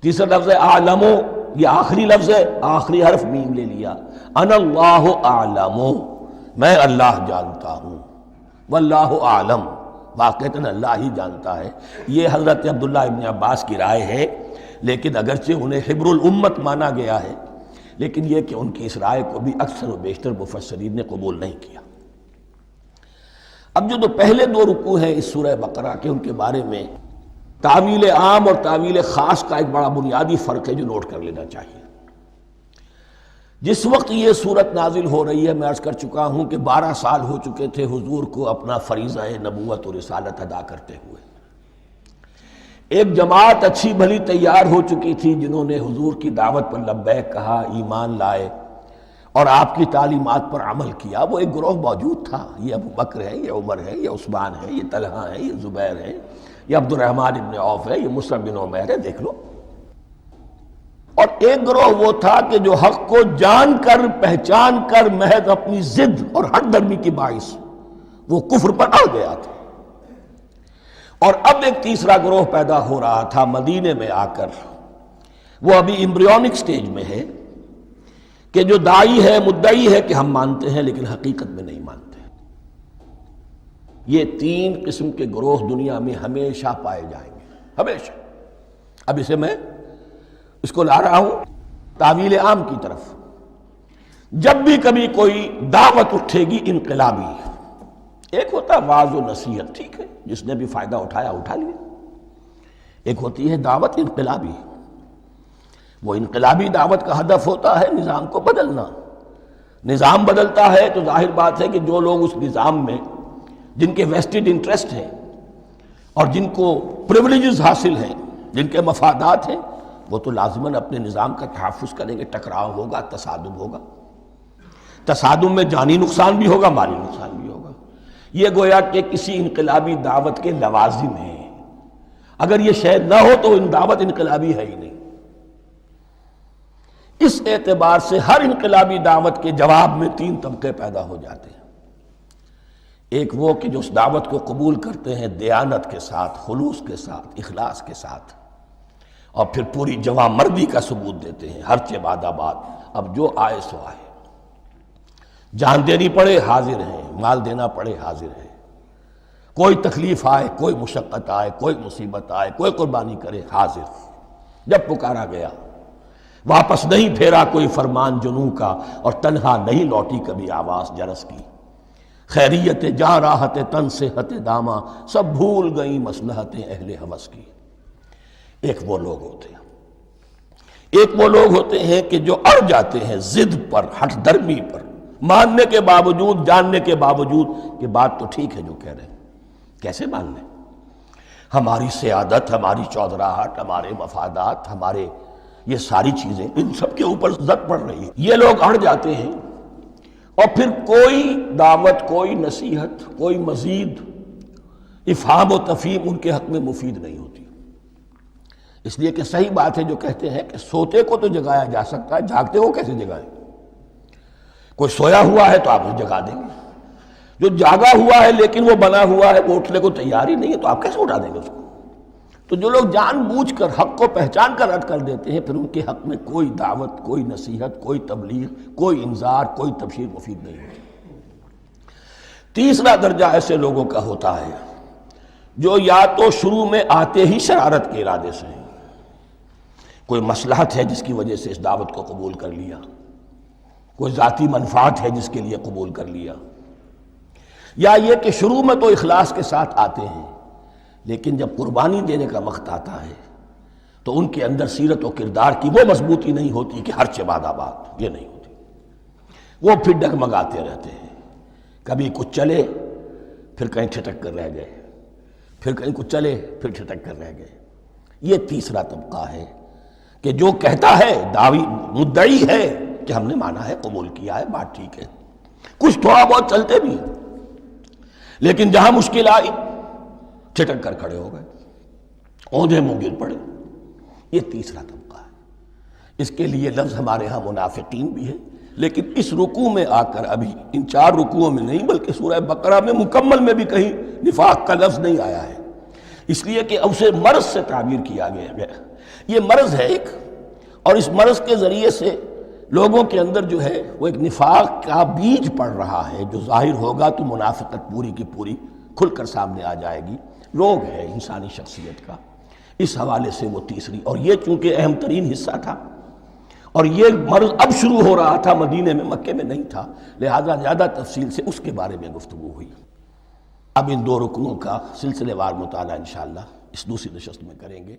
تیسرا لفظ ہے اعلم، یہ آخری لفظ ہے، آخری حرف میم لے لیا، انا اللہ اعلم، میں اللہ جانتا ہوں، واللہ اعلم، واقعتاً اللہ ہی جانتا ہے۔ یہ حضرت عبداللہ ابن عباس کی رائے ہے، لیکن اگرچہ انہیں حبر الامت مانا گیا ہے، لیکن یہ کہ ان کی اس رائے کو بھی اکثر و بیشتر مفسرین نے قبول نہیں کیا۔ اب جو پہلے 2 رکوع ہیں اس سورہ بقرہ کے، ان کے بارے میں تعویل عام اور تعویل خاص کا ایک بڑا بنیادی فرق ہے جو نوٹ کر لینا چاہیے۔ جس وقت یہ صورت نازل ہو رہی ہے، میں عرض کر چکا ہوں کہ 12 سال ہو چکے تھے حضور کو اپنا فریضہ نبوت و رسالت ادا کرتے ہوئے۔ ایک جماعت اچھی بھلی تیار ہو چکی تھی جنہوں نے حضور کی دعوت پر لبیک کہا، ایمان لائے اور آپ کی تعلیمات پر عمل کیا۔ وہ ایک گروہ موجود تھا، یہ ابو بکر ہے، یہ عمر ہے، یہ عثمان ہے، یہ طلحہ ہے، یہ زبیر ہے، یہ عبد الرحمن ابن عوف ہے، یہ مصعب بن عمیر ہے، دیکھ لو۔ اور ایک گروہ وہ تھا کہ جو حق کو جان کر پہچان کر محض اپنی ضد اور ہٹ درمی کی باعث وہ کفر پر اڑ گیا تھا۔ اور اب ایک تیسرا گروہ پیدا ہو رہا تھا مدینے میں آ کر، وہ ابھی ایمبریونک سٹیج میں ہے، کہ جو داعی ہے، مدعی ہے کہ ہم مانتے ہیں لیکن حقیقت میں نہیں مانتے۔ یہ تین قسم کے گروہ دنیا میں ہمیشہ پائے جائیں گے، ہمیشہ۔ اب اس کو لا رہا ہوں تعویل عام کی طرف۔ جب بھی کبھی کوئی دعوت اٹھے گی انقلابی، ایک ہوتا ہے وعظ و نصیحت، ٹھیک ہے، جس نے بھی فائدہ اٹھایا اٹھا لیا۔ ایک ہوتی ہے دعوت انقلابی، وہ انقلابی دعوت کا ہدف ہوتا ہے نظام کو بدلنا۔ نظام بدلتا ہے تو ظاہر بات ہے کہ جو لوگ اس نظام میں جن کے ویسٹڈ انٹرسٹ ہیں اور جن کو پریولیجز حاصل ہیں، جن کے مفادات ہیں، وہ تو لازماً اپنے نظام کا تحفظ کریں گے۔ ٹکراؤ ہوگا، تصادم ہوگا، تصادم میں جانی نقصان بھی ہوگا، مالی نقصان بھی ہوگا۔ یہ گویا کہ کسی انقلابی دعوت کے لوازم ہیں۔ اگر یہ شے نہ ہو تو دعوت انقلابی ہے ہی نہیں۔ اس اعتبار سے ہر انقلابی دعوت کے جواب میں تین طبقے پیدا ہو جاتے ہیں۔ ایک وہ کہ جو اس دعوت کو قبول کرتے ہیں دیانت کے ساتھ، خلوص کے ساتھ، اخلاص کے ساتھ، اور پھر پوری جواں مردی کا ثبوت دیتے ہیں، ہر چہ بعد آباد، اب جو آئے سو آئے، جان دینی پڑے حاضر ہیں، مال دینا پڑے حاضر ہیں، کوئی تکلیف آئے، کوئی مشقت آئے، کوئی مصیبت آئے، کوئی قربانی کرے، حاضر۔ جب پکارا گیا، واپس نہیں پھیرا کوئی فرمان جنوں کا، اور تنہا نہیں لوٹی کبھی آواز جرس کی۔ خیریت جاں راحت تن صحت داماں، سب بھول گئیں مصلحتیں اہل ہوس کی۔ ایک وہ لوگ ہوتے ہیں، ایک وہ لوگ ہوتے ہیں کہ جو اڑ جاتے ہیں ضد پر، ہٹ درمی پر، ماننے کے باوجود، جاننے کے باوجود کہ بات تو ٹھیک ہے جو کہہ رہے ہیں، کیسے مان لیں؟ ہماری سیادت، ہماری چودراہٹ، ہمارے مفادات، ہمارے یہ ساری چیزیں، ان سب کے اوپر زد پڑ رہی ہے۔ یہ لوگ اڑ جاتے ہیں، اور پھر کوئی دعوت، کوئی نصیحت، کوئی مزید افہام و تفہیم ان کے حق میں مفید نہیں ہوتی۔ اس لیے کہ صحیح بات ہے جو کہتے ہیں کہ سوتے کو تو جگایا جا سکتا ہے، جاگتے کو کیسے جگائیں؟ کوئی سویا ہوا ہے تو آپ اسے جگا دیں گے، جو جاگا ہوا ہے لیکن وہ بنا ہوا ہے، وہ اٹھنے کو تیار ہی نہیں ہے، تو آپ کیسے اٹھا دیں گے اس کو؟ تو جو لوگ جان بوجھ کر حق کو پہچان کر رد کر دیتے ہیں، پھر ان کے حق میں کوئی دعوت، کوئی نصیحت، کوئی تبلیغ، کوئی انذار، کوئی تبشیر مفید نہیں ہوتی۔ تیسرا درجہ ایسے لوگوں کا ہوتا ہے جو یا تو شروع میں آتے ہی شرارت کے ارادے سے، کوئی مصلحت ہے جس کی وجہ سے اس دعوت کو قبول کر لیا، کوئی ذاتی منفعت ہے جس کے لیے قبول کر لیا، یا یہ کہ شروع میں تو اخلاص کے ساتھ آتے ہیں لیکن جب قربانی دینے کا وقت آتا ہے تو ان کے اندر سیرت و کردار کی وہ مضبوطی نہیں ہوتی کہ ہر چہ بعد آباد، یہ نہیں ہوتی۔ وہ پھر ڈگمگاتے رہتے ہیں، کبھی کچھ چلے پھر کہیں ٹھٹک کر رہ گئے، پھر کہیں کچھ چلے پھر ٹھٹک کر رہ گئے۔ یہ تیسرا طبقہ ہے کہ جو کہتا ہے، دعوی مدعی ہے کہ ہم نے مانا ہے، قبول کیا ہے، بات ٹھیک ہے، کچھ تھوڑا بہت چلتے بھی ہیں، لیکن جہاں مشکل آئی ٹھٹک کر کھڑے ہو گئے، اوندھے منہ گر پڑے۔ یہ تیسرا طبقہ ہے۔ اس کے لیے لفظ ہمارے ہاں منافقین بھی ہے، لیکن اس رکوع میں آ کر، ابھی ان 4 رکوعوں میں نہیں بلکہ سورہ بقرہ میں مکمل میں بھی کہیں نفاق کا لفظ نہیں آیا ہے، اس لیے کہ اسے مرض سے تعبیر کیا گیا۔ یہ مرض ہے ایک، اور اس مرض کے ذریعے سے لوگوں کے اندر جو ہے وہ ایک نفاق کا بیج پڑ رہا ہے، جو ظاہر ہوگا تو منافقت پوری کی پوری کھل کر سامنے آ جائے گی۔ روگ ہے انسانی شخصیت کا، اس حوالے سے وہ تیسری، اور یہ چونکہ اہم ترین حصہ تھا، اور یہ مرض اب شروع ہو رہا تھا، مدینے میں، مکے میں نہیں تھا، لہذا زیادہ تفصیل سے اس کے بارے میں گفتگو ہوئی۔ اب ان 2 رکنوں کا سلسلے وار مطالعہ انشاءاللہ اس دوسری نشست میں کریں گے۔